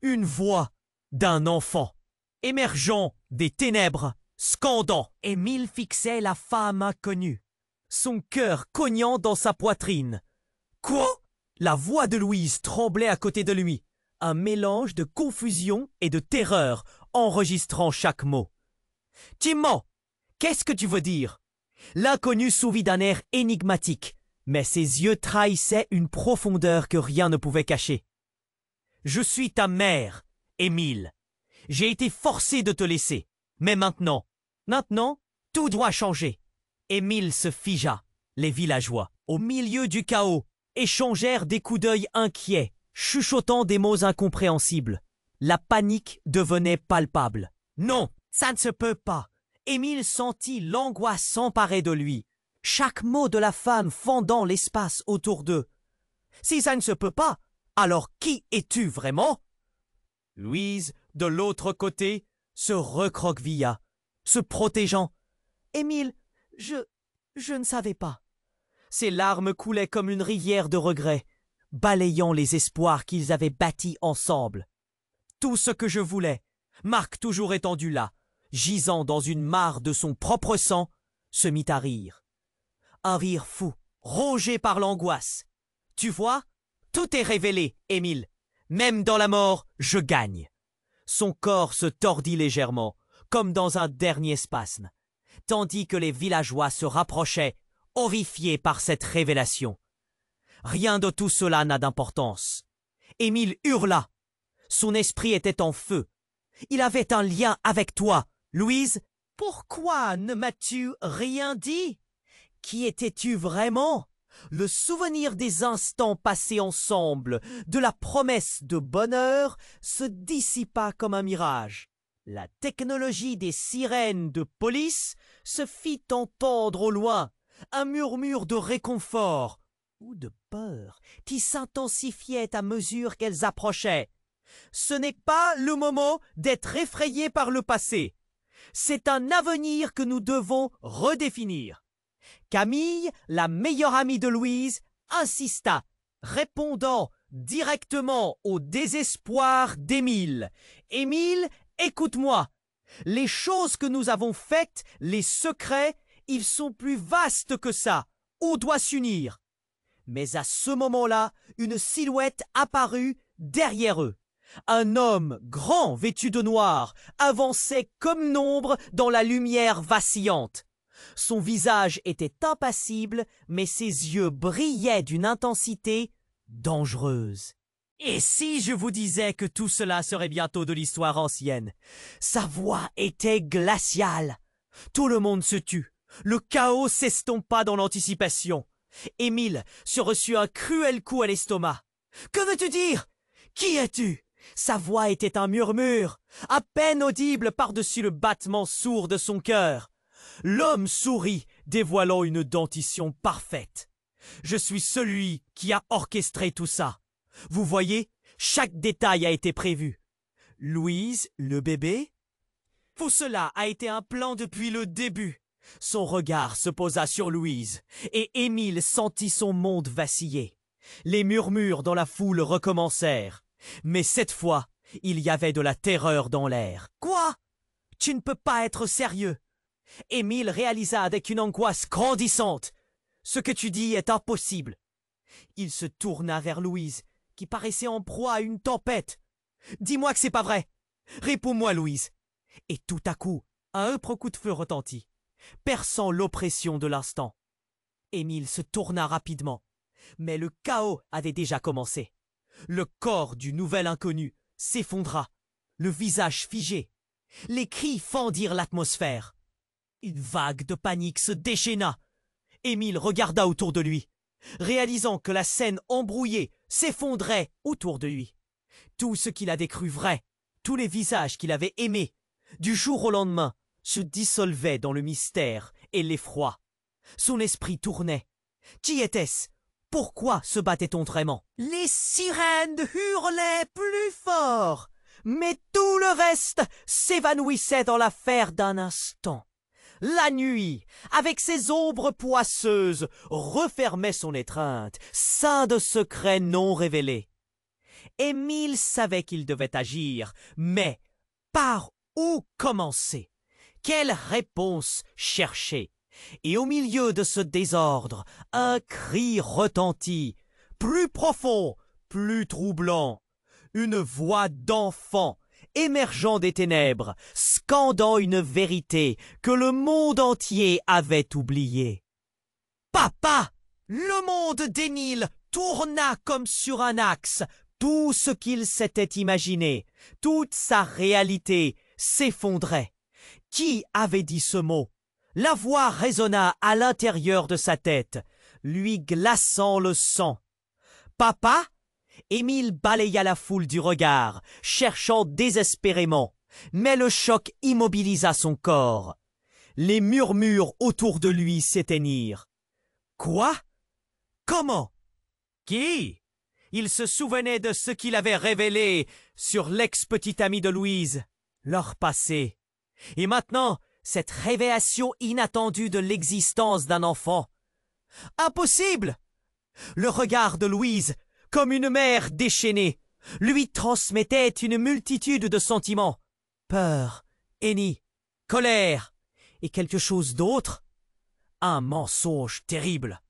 S1: Une voix d'un enfant, émergeant des ténèbres, scandant. Émile fixait la femme inconnue, son cœur cognant dans sa poitrine. Quoi? La voix de Louise tremblait à côté de lui, un mélange de confusion et de terreur, enregistrant chaque mot. « Timon, qu'est-ce que tu veux dire ?» L'inconnu sourit d'un air énigmatique, mais ses yeux trahissaient une profondeur que rien ne pouvait cacher. « Je suis ta mère, Émile. J'ai été forcé de te laisser, mais maintenant, tout doit changer. » Émile se figea. Les villageois, au milieu du chaos, échangèrent des coups d'œil inquiets, chuchotant des mots incompréhensibles. La panique devenait palpable. « Non, ça ne se peut pas !» Émile sentit l'angoisse s'emparer de lui, chaque mot de la femme fendant l'espace autour d'eux. « Si ça ne se peut pas, alors qui es-tu vraiment ?» Louise, de l'autre côté, se recroquevilla, se protégeant. « Émile, je ne savais pas. » Ses larmes coulaient comme une rivière de regrets, balayant les espoirs qu'ils avaient bâtis ensemble. Tout ce que je voulais, Marc toujours étendu là, gisant dans une mare de son propre sang, se mit à rire. Un rire fou, rongé par l'angoisse. « Tu vois, tout est révélé, Émile. Même dans la mort, je gagne. » Son corps se tordit légèrement, comme dans un dernier spasme, tandis que les villageois se rapprochaient, horrifiés par cette révélation. Rien de tout cela n'a d'importance. Émile hurla. Son esprit était en feu. Il avait un lien avec toi, Louise. Pourquoi ne m'as-tu rien dit? Qui étais-tu vraiment? Le souvenir des instants passés ensemble, de la promesse de bonheur, se dissipa comme un mirage. La technologie des sirènes de police se fit entendre au loin, un murmure de réconfort ou de peur qui s'intensifiait à mesure qu'elles approchaient. Ce n'est pas le moment d'être effrayé par le passé. C'est un avenir que nous devons redéfinir. Camille, la meilleure amie de Louise, insista, répondant directement au désespoir d'Émile. « Émile, écoute-moi. Les choses que nous avons faites, les secrets, ils sont plus vastes que ça. On doit s'unir. » Mais à ce moment-là, une silhouette apparut derrière eux. Un homme grand vêtu de noir avançait comme l'ombre dans la lumière vacillante. Son visage était impassible, mais ses yeux brillaient d'une intensité dangereuse. Et si je vous disais que tout cela serait bientôt de l'histoire ancienne? Sa voix était glaciale. Tout le monde se tut. Le chaos s'estompa dans l'anticipation. Émile se reçut un cruel coup à l'estomac. « Que veux-tu dire? Qui es-tu » Sa voix était un murmure, à peine audible par-dessus le battement sourd de son cœur. L'homme sourit, dévoilant une dentition parfaite. « Je suis celui qui a orchestré tout ça. Vous voyez, chaque détail a été prévu. Louise, le bébé? Tout cela a été un plan depuis le début. » Son regard se posa sur Louise, et Émile sentit son monde vaciller. Les murmures dans la foule recommencèrent. Mais cette fois, il y avait de la terreur dans l'air. « Quoi? Tu ne peux pas être sérieux !» Émile réalisa avec une angoisse grandissante. « Ce que tu dis est impossible. » Il se tourna vers Louise, qui paraissait en proie à une tempête. « Dis-moi que c'est pas vrai. Réponds-moi, Louise. » Et tout à coup, un âpre coup de feu retentit, perçant l'oppression de l'instant. Émile se tourna rapidement, mais le chaos avait déjà commencé. Le corps du nouvel inconnu s'effondra, le visage figé. Les cris fendirent l'atmosphère. Une vague de panique se déchaîna. Émile regarda autour de lui, réalisant que la scène embrouillée s'effondrait autour de lui. Tout ce qu'il avait cru vrai, tous les visages qu'il avait aimés, du jour au lendemain, se dissolvaient dans le mystère et l'effroi. Son esprit tournait. Qui était-ce? Pourquoi se battait-on vraiment? Les sirènes hurlaient plus fort, mais tout le reste s'évanouissait dans l'affaire d'un instant. La nuit, avec ses ombres poisseuses, refermait son étreinte, ceint de secrets non révélés. Émile savait qu'il devait agir, mais par où commencer? Quelle réponse chercher? Et au milieu de ce désordre, un cri retentit, plus profond, plus troublant. Une voix d'enfant émergeant des ténèbres, scandant une vérité que le monde entier avait oubliée. Papa! Le monde d'Émile tourna comme sur un axe. Tout ce qu'il s'était imaginé, toute sa réalité s'effondrait. Qui avait dit ce mot? La voix résonna à l'intérieur de sa tête, lui glaçant le sang. Papa? Émile balaya la foule du regard, cherchant désespérément, mais le choc immobilisa son corps. Les murmures autour de lui s'éteignirent. Quoi? Comment? Qui? Il se souvenait de ce qu'il avait révélé sur l'ex-petite amie de Louise, leur passé. Et maintenant, cette révélation inattendue de l'existence d'un enfant. Impossible! Le regard de Louise, comme une mère déchaînée, lui transmettait une multitude de sentiments. Peur, haine, colère, et quelque chose d'autre. Un mensonge terrible.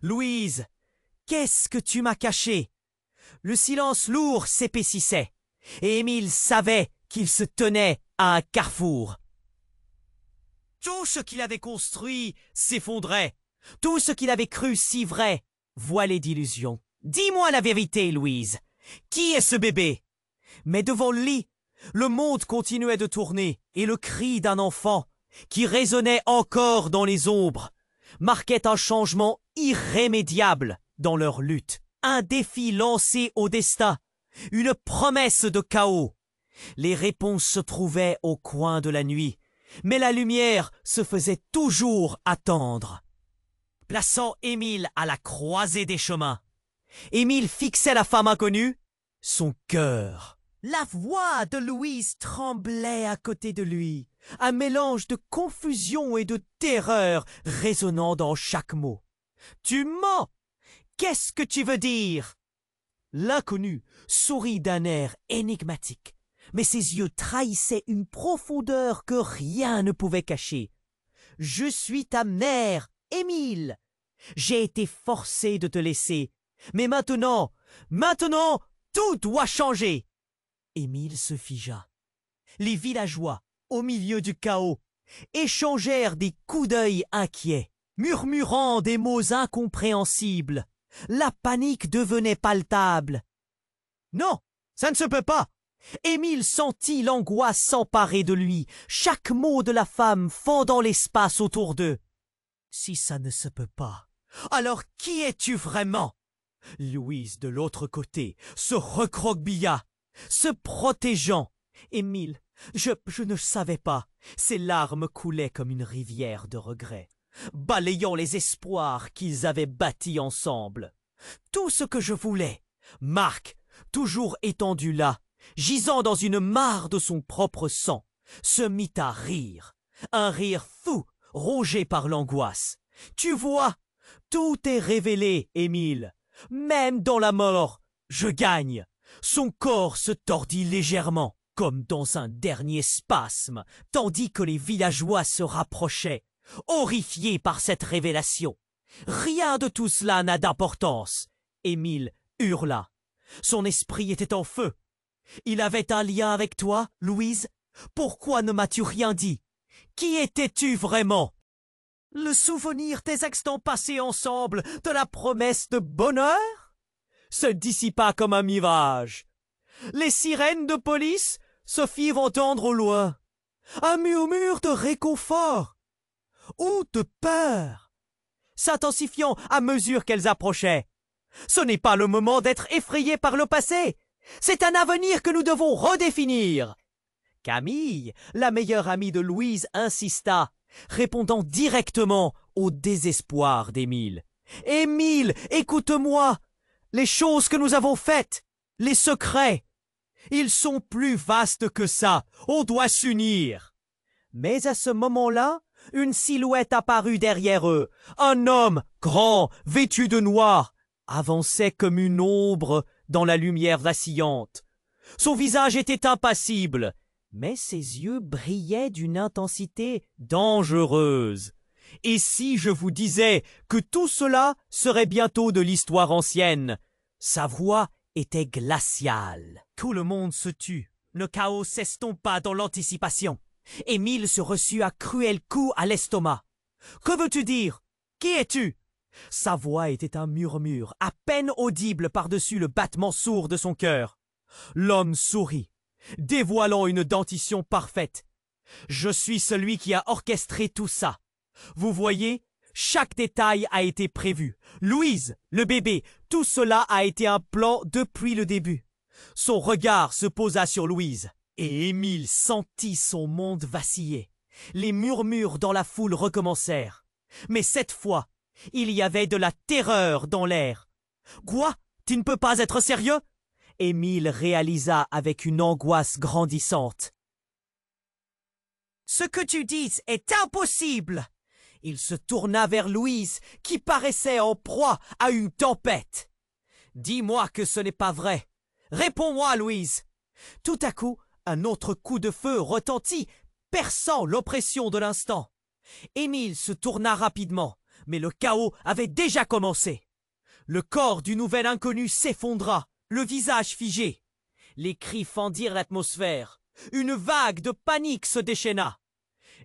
S1: Louise, qu'est-ce que tu m'as caché? Le silence lourd s'épaississait, et Émile savait qu'il se tenait à un carrefour. Tout ce qu'il avait construit s'effondrait. Tout ce qu'il avait cru si vrai, voilé d'illusions. Dis-moi la vérité, Louise. Qui est ce bébé? Mais devant le lit, le monde continuait de tourner, et le cri d'un enfant, qui résonnait encore dans les ombres, marquait un changement irrémédiable dans leur lutte. Un défi lancé au destin, une promesse de chaos. Les réponses se trouvaient au coin de la nuit, mais la lumière se faisait toujours attendre. Plaçant Émile à la croisée des chemins, Émile fixait la femme inconnue, son cœur. La voix de Louise tremblait à côté de lui, un mélange de confusion et de terreur résonnant dans chaque mot. « Tu mens! Qu'est-ce que tu veux dire ?» L'inconnu sourit d'un air énigmatique, mais ses yeux trahissaient une profondeur que rien ne pouvait cacher. « Je suis ta mère, Émile. J'ai été forcé de te laisser, mais maintenant, tout doit changer. » Émile se figea. Les villageois, au milieu du chaos, échangèrent des coups d'œil inquiets, murmurant des mots incompréhensibles. La panique devenait palpable. Non, ça ne se peut pas. Émile sentit l'angoisse s'emparer de lui, chaque mot de la femme fendant l'espace autour d'eux. Si ça ne se peut pas, alors qui es-tu vraiment? Louise, de l'autre côté, se recroquevilla, se protégeant. Émile, je ne savais pas. Ses larmes coulaient comme une rivière de regrets, balayant les espoirs qu'ils avaient bâtis ensemble. Tout ce que je voulais, Marc, toujours étendu là, gisant dans une mare de son propre sang, se mit à rire, un rire fou, rongé par l'angoisse. Tu vois, tout est révélé, Émile. Même dans la mort, je gagne. Son corps se tordit légèrement, comme dans un dernier spasme, tandis que les villageois se rapprochaient, horrifiés par cette révélation. Rien de tout cela n'a d'importance. Émile hurla. Son esprit était en feu. Il avait un lien avec toi, Louise? Pourquoi ne m'as-tu rien dit? Qui étais-tu vraiment? Le souvenir des instants passés ensemble, de la promesse de bonheur, se dissipa comme un mirage. Les sirènes de police se firent entendre au loin. Un murmure de réconfort ou de peur, s'intensifiant à mesure qu'elles approchaient. Ce n'est pas le moment d'être effrayé par le passé. C'est un avenir que nous devons redéfinir. Camille, la meilleure amie de Louise, insista, répondant directement au désespoir d'Émile. « Émile, écoute-moi. Les choses que nous avons faites, les secrets, ils sont plus vastes que ça. On doit s'unir. » Mais à ce moment-là, une silhouette apparut derrière eux. Un homme, grand, vêtu de noir, avançait comme une ombre dans la lumière vacillante. Son visage était impassible, mais ses yeux brillaient d'une intensité dangereuse. Et si je vous disais que tout cela serait bientôt de l'histoire ancienne? Sa voix était glacial. Tout le monde se tut. Le chaos s'estompa dans l'anticipation. Émile se reçut un cruel coup à l'estomac. « Que veux-tu dire? Qui es-tu » Sa voix était un murmure, à peine audible par-dessus le battement sourd de son cœur. L'homme sourit, dévoilant une dentition parfaite. « Je suis celui qui a orchestré tout ça. Vous voyez, chaque détail a été prévu. Louise, le bébé, tout cela a été un plan depuis le début. » Son regard se posa sur Louise, et Émile sentit son monde vaciller. Les murmures dans la foule recommencèrent. Mais cette fois, il y avait de la terreur dans l'air. « Quoi? Tu ne peux pas être sérieux ?» Émile réalisa avec une angoisse grandissante. « Ce que tu dis est impossible !» Il se tourna vers Louise, qui paraissait en proie à une tempête. « Dis-moi que ce n'est pas vrai. Réponds-moi, Louise !» Tout à coup, un autre coup de feu retentit, perçant l'oppression de l'instant. Émile se tourna rapidement, mais le chaos avait déjà commencé. Le corps du nouvel inconnu s'effondra, le visage figé. Les cris fendirent l'atmosphère. Une vague de panique se déchaîna.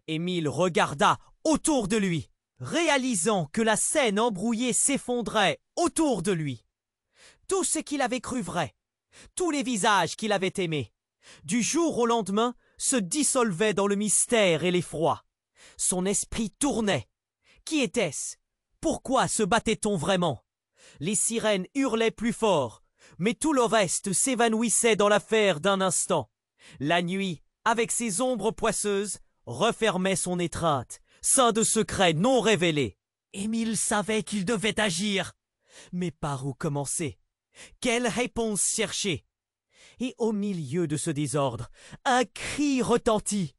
S1: Émile regarda autour de lui, réalisant que la scène embrouillée s'effondrait autour de lui. Tout ce qu'il avait cru vrai, tous les visages qu'il avait aimés, du jour au lendemain, se dissolvaient dans le mystère et l'effroi. Son esprit tournait. Qui était-ce? Pourquoi se battait-on vraiment? Les sirènes hurlaient plus fort, mais tout le reste s'évanouissait dans l'affaire d'un instant. La nuit, avec ses ombres poisseuses, refermait son étreinte, sein de secrets non révélés. Émile savait qu'il devait agir. Mais par où commencer? Quelle réponse chercher? Et au milieu de ce désordre, un cri retentit.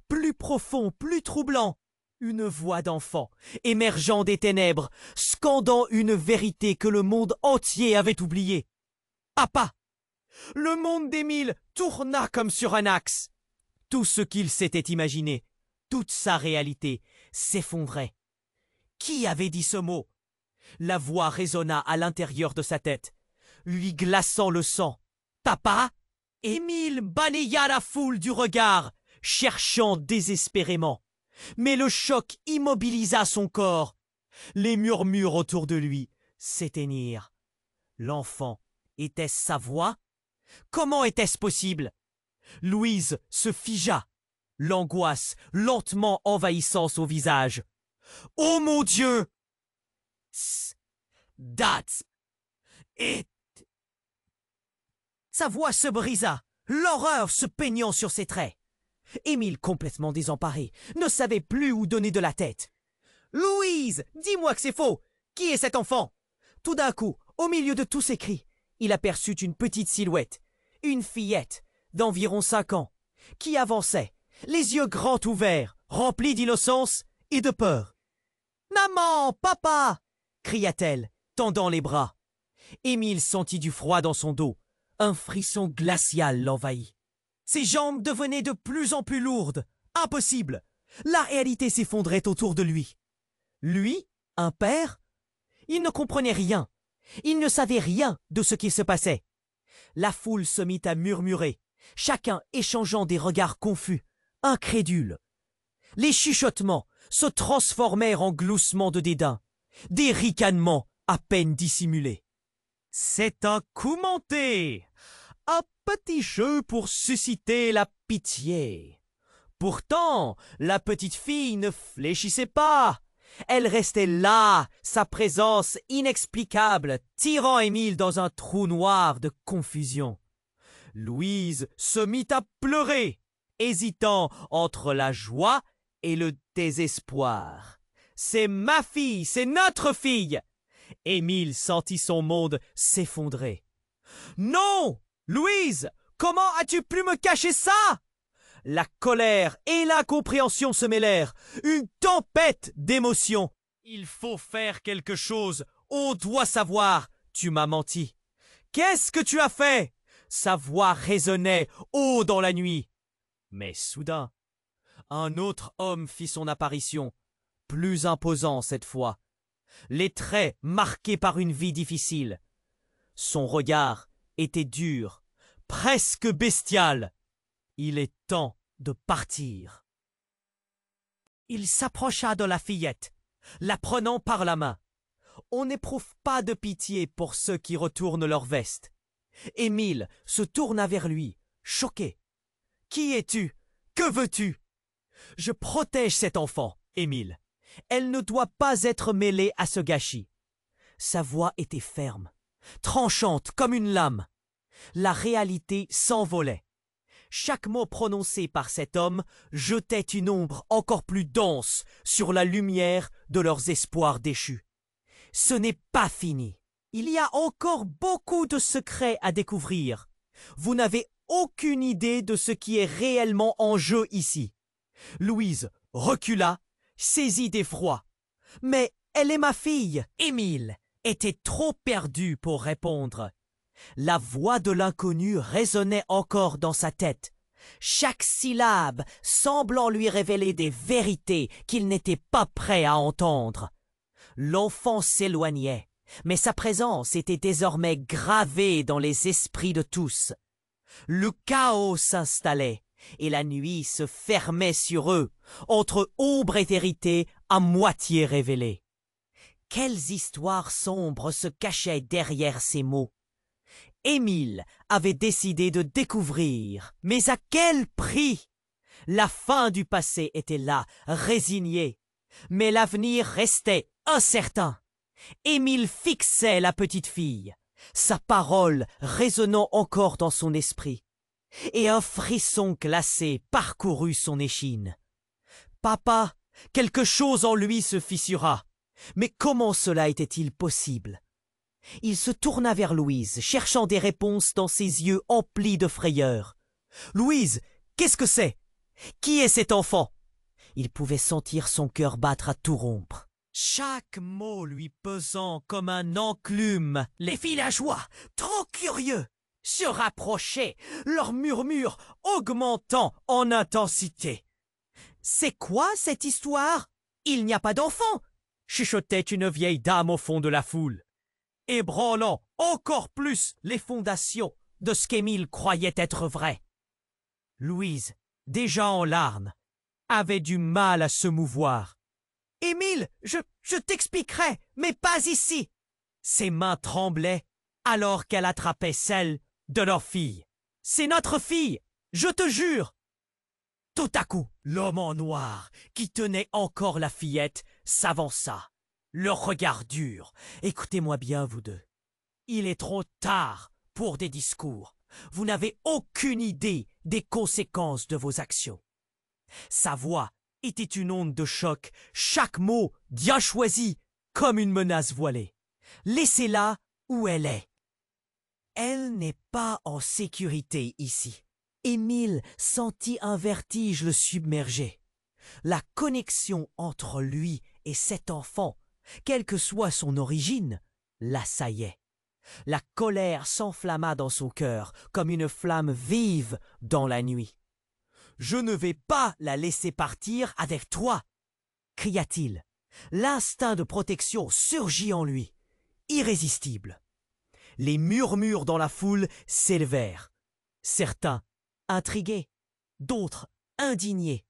S1: Plus profond, plus troublant, une voix d'enfant, émergeant des ténèbres, scandant une vérité que le monde entier avait oubliée. « Papa !» Le monde d'Émile tourna comme sur un axe. Tout ce qu'il s'était imaginé, toute sa réalité, s'effondrait. Qui avait dit ce mot? La voix résonna à l'intérieur de sa tête, lui glaçant le sang. « Papa ?» Émile balaya la foule du regard, cherchant désespérément. Mais le choc immobilisa son corps. Les murmures autour de lui s'éteignirent. L'enfant, était-ce sa voix? Comment était-ce possible? Louise se figea, l'angoisse lentement envahissant son visage. « Oh mon Dieu! That's it! » Sa voix se brisa, l'horreur se peignant sur ses traits. Émile, complètement désemparé, ne savait plus où donner de la tête. « Louise, dis-moi que c'est faux! Qui est cet enfant ?» Tout d'un coup, au milieu de tous ces cris, il aperçut une petite silhouette, une fillette d'environ 5 ans, qui avançait, les yeux grands ouverts, remplis d'innocence et de peur. « Maman, papa !» cria-t-elle, tendant les bras. Émile sentit du froid dans son dos. Un frisson glacial l'envahit. Ses jambes devenaient de plus en plus lourdes. Impossible! La réalité s'effondrait autour de lui. Lui, un père? Il ne comprenait rien. Il ne savait rien de ce qui se passait. La foule se mit à murmurer, chacun échangeant des regards confus, incrédules. Les chuchotements se transformèrent en gloussements de dédain, des ricanements à peine dissimulés. « C'est un coup monté, un petit jeu pour susciter la pitié. » Pourtant, la petite fille ne fléchissait pas. Elle restait là, sa présence inexplicable, tirant Émile dans un trou noir de confusion. Louise se mit à pleurer, hésitant entre la joie et le désespoir. « C'est ma fille, c'est notre fille !» Émile sentit son monde s'effondrer. « Non! Louise, comment as-tu pu me cacher ça ?» La colère et l'incompréhension se mêlèrent, une tempête d'émotions. « Il faut faire quelque chose, on doit savoir, tu m'as menti. »« Qu'est-ce que tu as fait ?» Sa voix résonnait haut dans la nuit. Mais soudain, un autre homme fit son apparition, plus imposant cette fois, les traits marqués par une vie difficile. Son regard était dur, presque bestial. Il est temps de partir. Il s'approcha de la fillette, la prenant par la main. On n'éprouve pas de pitié pour ceux qui retournent leur veste. Émile se tourna vers lui, choqué. « Qui es-tu? Que veux-tu » ? « Je protège cet enfant, Émile. Elle ne doit pas être mêlée à ce gâchis. » Sa voix était ferme, tranchante comme une lame. La réalité s'envolait. Chaque mot prononcé par cet homme jetait une ombre encore plus dense sur la lumière de leurs espoirs déchus. Ce n'est pas fini. Il y a encore beaucoup de secrets à découvrir. Vous n'avez aucune idée de ce qui est réellement en jeu ici. Louise recula, saisie d'effroi. « Mais elle est ma fille !» Émile était trop perdu pour répondre. La voix de l'inconnu résonnait encore dans sa tête, chaque syllabe semblant lui révéler des vérités qu'il n'était pas prêt à entendre. L'enfant s'éloignait, mais sa présence était désormais gravée dans les esprits de tous. Le chaos s'installait, et la nuit se fermait sur eux, entre ombre et vérité à moitié révélées. Quelles histoires sombres se cachaient derrière ces mots? Émile avait décidé de découvrir, mais à quel prix? La fin du passé était là, résignée, mais l'avenir restait incertain. Émile fixait la petite fille, sa parole résonnant encore dans son esprit, et un frisson glacé parcourut son échine. Papa, quelque chose en lui se fissura. Mais comment cela était-il possible? Il se tourna vers Louise, cherchant des réponses dans ses yeux emplis de frayeur. « Louise, qu'est-ce que c'est? Qui est cet enfant ?» Il pouvait sentir son cœur battre à tout rompre. Chaque mot lui pesant comme un enclume. Les villageois, trop curieux, se rapprochaient, leurs murmures augmentant en intensité. « C'est quoi cette histoire? Il n'y a pas d'enfant !» chuchotait une vieille dame au fond de la foule, ébranlant encore plus les fondations de ce qu'Émile croyait être vrai. Louise, déjà en larmes, avait du mal à se mouvoir. « Émile, je t'expliquerai, mais pas ici !» Ses mains tremblaient alors qu'elle attrapait celle de leur fille. « C'est notre fille, je te jure !» Tout à coup, l'homme en noir, qui tenait encore la fillette, s'avança, le regard dur. « Écoutez-moi bien, vous deux. Il est trop tard pour des discours. Vous n'avez aucune idée des conséquences de vos actions. » Sa voix était une onde de choc, chaque mot bien choisi, comme une menace voilée. « Laissez-la où elle est. Elle n'est pas en sécurité ici. » Émile sentit un vertige le submerger. La connexion entre lui et cet enfant, quelle que soit son origine, l'assaillait. La colère s'enflamma dans son cœur comme une flamme vive dans la nuit. « Je ne vais pas la laisser partir avec toi !» cria-t-il. L'instinct de protection surgit en lui, irrésistible. Les murmures dans la foule s'élevèrent. Certains intrigués, d'autres indignés,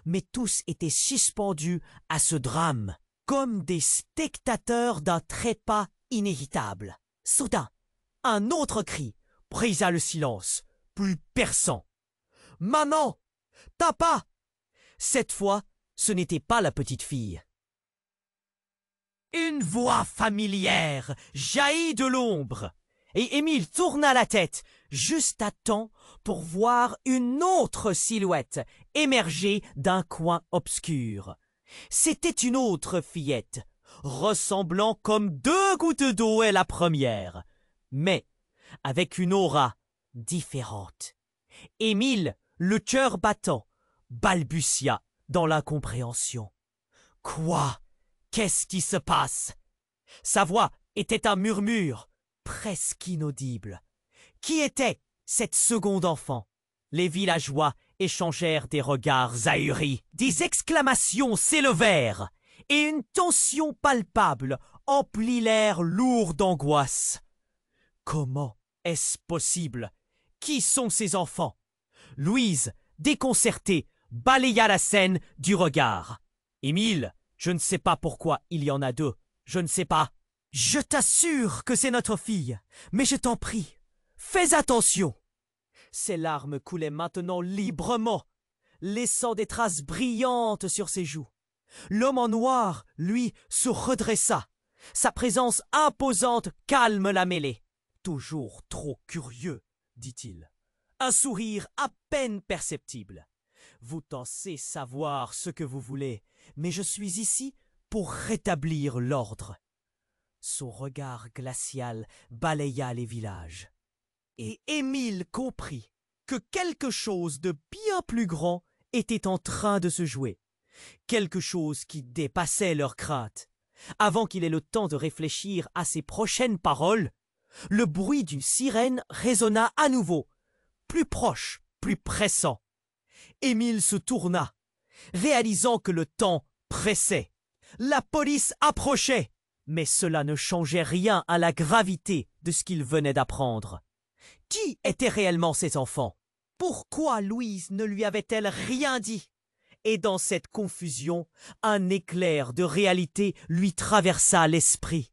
S1: mais tous étaient suspendus à ce drame, comme des spectateurs d'un trépas inévitable. Soudain, un autre cri brisa le silence, plus perçant. « Maman! Papa !» Cette fois, ce n'était pas la petite fille. Une voix familière jaillit de l'ombre, et Émile tourna la tête, juste à temps pour voir une autre silhouette émerger d'un coin obscur. C'était une autre fillette, ressemblant comme deux gouttes d'eau à la première, mais avec une aura différente. Émile, le cœur battant, balbutia dans l'incompréhension. « Quoi? Qu'est-ce qui se passe ?» Sa voix était un murmure, presque inaudible. Qui était cette seconde enfant? Les villageois échangèrent des regards ahuris. Des exclamations s'élevèrent, et une tension palpable emplit l'air lourd d'angoisse. Comment Est-ce possible? Qui sont ces enfants? Louise, déconcertée, balaya la scène du regard. Émile, je ne sais pas pourquoi il y en a deux. Je ne sais pas. Je t'assure que c'est notre fille, mais je t'en prie, fais attention. Ses larmes coulaient maintenant librement, laissant des traces brillantes sur ses joues. L'homme en noir, lui, se redressa. Sa présence imposante calme la mêlée. Toujours trop curieux, dit-il. Un sourire à peine perceptible. Vous pensez savoir ce que vous voulez, mais je suis ici pour rétablir l'ordre. Son regard glacial balaya les villages. Et Émile comprit que quelque chose de bien plus grand était en train de se jouer. Quelque chose qui dépassait leurs craintes. Avant qu'il ait le temps de réfléchir à ses prochaines paroles, le bruit d'une sirène résonna à nouveau, plus proche, plus pressant. Émile se tourna, réalisant que le temps pressait. La police approchait, mais cela ne changeait rien à la gravité de ce qu'il venait d'apprendre. Qui étaient réellement ces enfants? Pourquoi Louise ne lui avait-elle rien dit? Et dans cette confusion, un éclair de réalité lui traversa l'esprit.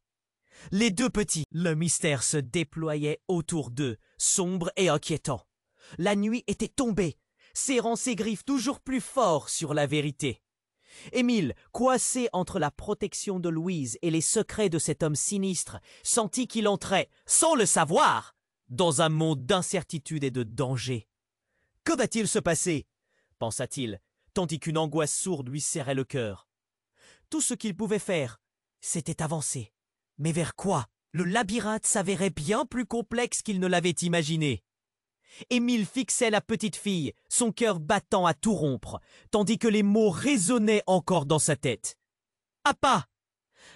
S1: Les deux petits, le mystère se déployait autour d'eux, sombre et inquiétant. La nuit était tombée, serrant ses griffes toujours plus fort sur la vérité. Émile, coincé entre la protection de Louise et les secrets de cet homme sinistre, sentit qu'il entrait, sans le savoir, dans un monde d'incertitude et de danger. « Que va-t-il se passer ?» pensa-t-il, tandis qu'une angoisse sourde lui serrait le cœur. Tout ce qu'il pouvait faire, c'était avancer. Mais vers quoi? Le labyrinthe s'avérait bien plus complexe qu'il ne l'avait imaginé. Émile fixait la petite fille, son cœur battant à tout rompre, tandis que les mots résonnaient encore dans sa tête. « Appa !»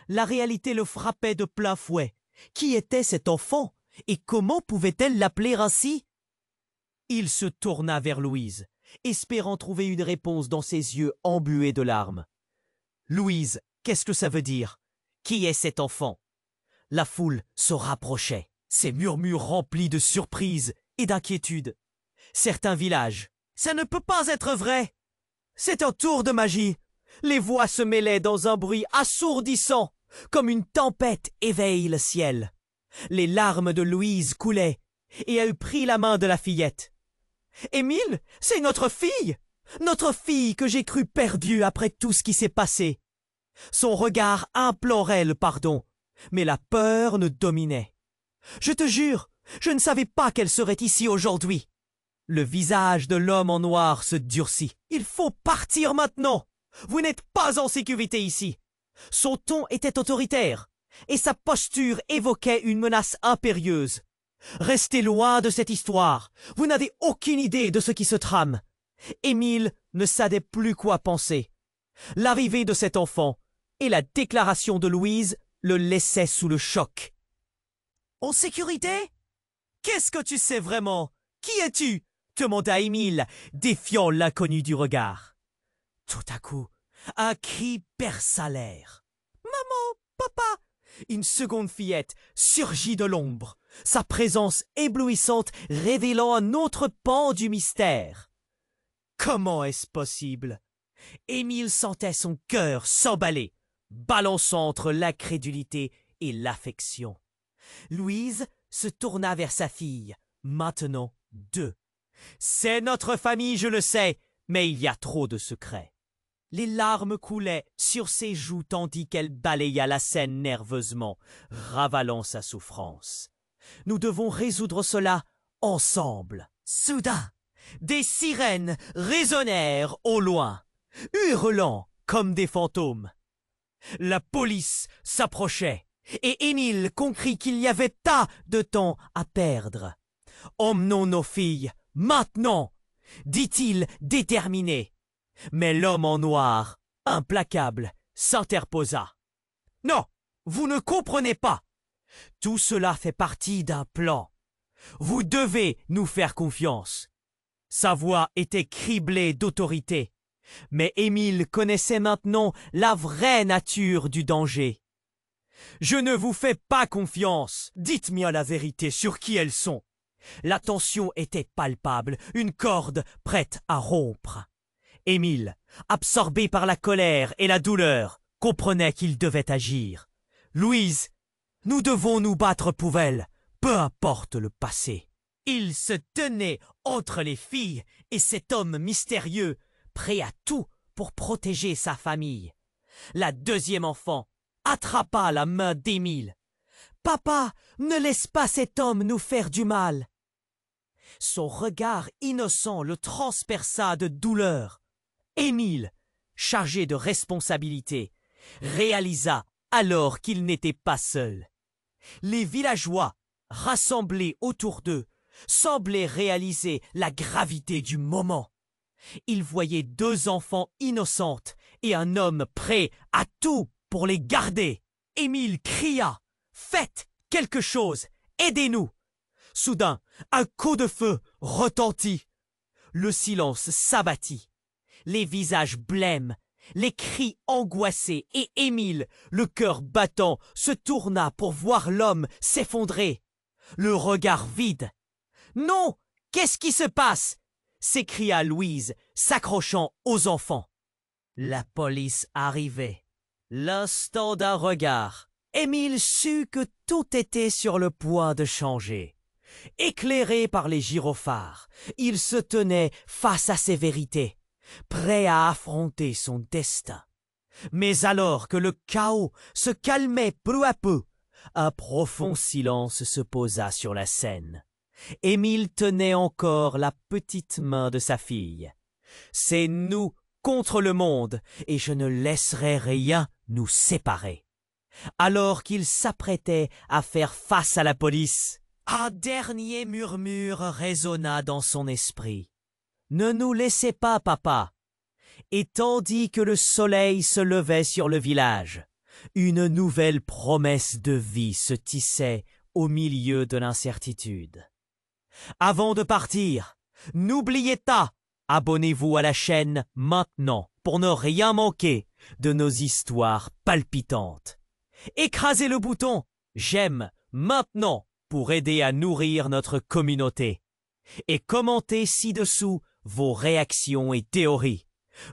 S1: La réalité le frappait de plein fouet. Qui était cet enfant? Et comment pouvait-elle l'appeler ainsi? Il se tourna vers Louise, espérant trouver une réponse dans ses yeux embués de larmes. « Louise, qu'est-ce que ça veut dire? Qui est cet enfant ?» La foule se rapprochait, ses murmures remplis de surprise et d'inquiétude. Certains villages. « Ça ne peut pas être vrai! C'est un tour de magie !» Les voix se mêlaient dans un bruit assourdissant, comme une tempête éveille le ciel. Les larmes de Louise coulaient, et elle prit la main de la fillette. « Émile, c'est notre fille! Notre fille que j'ai cru perdue après tout ce qui s'est passé. » Son regard implorait le pardon, mais la peur le dominait. « Je te jure, je ne savais pas qu'elle serait ici aujourd'hui. » Le visage de l'homme en noir se durcit. « Il faut partir maintenant! Vous n'êtes pas en sécurité ici! » Son ton était autoritaire, et sa posture évoquait une menace impérieuse. « Restez loin de cette histoire, vous n'avez aucune idée de ce qui se trame. » Émile ne savait plus quoi penser. L'arrivée de cet enfant et la déclaration de Louise le laissaient sous le choc. « En sécurité? Qu'est-ce que tu sais vraiment? Qui es-tu » demanda Émile, défiant l'inconnu du regard. Tout à coup, un cri perça l'air. « Maman, papa !» Une seconde fillette surgit de l'ombre, sa présence éblouissante révélant un autre pan du mystère. Comment est-ce possible? Émile sentait son cœur s'emballer, balançant entre l'incrédulité et l'affection. Louise se tourna vers sa fille, maintenant deux. « C'est notre famille, je le sais, mais il y a trop de secrets. » Les larmes coulaient sur ses joues tandis qu'elle balaya la scène nerveusement, ravalant sa souffrance. Nous devons résoudre cela ensemble. Soudain, des sirènes résonnèrent au loin, hurlant comme des fantômes. La police s'approchait, et Émile comprit qu'il y avait tas de temps à perdre. « Emmenons nos filles, maintenant !» dit-il déterminé. Mais l'homme en noir, implacable, s'interposa. « Non, vous ne comprenez pas. Tout cela fait partie d'un plan. Vous devez nous faire confiance. » Sa voix était criblée d'autorité, mais Émile connaissait maintenant la vraie nature du danger. Je ne vous fais pas confiance. Dites-moi la vérité sur qui elles sont. La tension était palpable, une corde prête à rompre. Émile, absorbé par la colère et la douleur, comprenait qu'il devait agir. Louise, nous devons nous battre pour elle, peu importe le passé. Il se tenait entre les filles et cet homme mystérieux, prêt à tout pour protéger sa famille. La deuxième enfant attrapa la main d'Émile. « Papa, ne laisse pas cet homme nous faire du mal !» Son regard innocent le transperça de douleur. Émile, chargé de responsabilité, réalisa alors qu'il n'était pas seul. Les villageois, rassemblés autour d'eux, semblaient réaliser la gravité du moment. Ils voyaient deux enfants innocentes et un homme prêt à tout pour les garder. Émile cria « Faites quelque chose! Aidez-nous !» Soudain, un coup de feu retentit. Le silence s'abattit. Les visages blêmes, les cris angoissés, et Émile, le cœur battant, se tourna pour voir l'homme s'effondrer. Le regard vide. « Non! Qu'est-ce qui se passe ?» s'écria Louise, s'accrochant aux enfants. La police arrivait. L'instant d'un regard. Émile sut que tout était sur le point de changer. Éclairé par les gyrophares, il se tenait face à ses vérités, prêt à affronter son destin. Mais alors que le chaos se calmait peu à peu, un profond silence se posa sur la scène. Émile tenait encore la petite main de sa fille. « C'est nous contre le monde, et je ne laisserai rien nous séparer. » Alors qu'il s'apprêtait à faire face à la police, un dernier murmure résonna dans son esprit. « Ne nous laissez pas, papa !» Et tandis que le soleil se levait sur le village, une nouvelle promesse de vie se tissait au milieu de l'incertitude. Avant de partir, n'oubliez pas, abonnez-vous à la chaîne maintenant pour ne rien manquer de nos histoires palpitantes. Écrasez le bouton « J'aime » maintenant pour aider à nourrir notre communauté. Et commentez ci-dessous vos réactions et théories.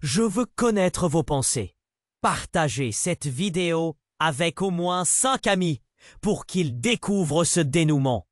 S1: Je veux connaître vos pensées. Partagez cette vidéo avec au moins 5 amis pour qu'ils découvrent ce dénouement.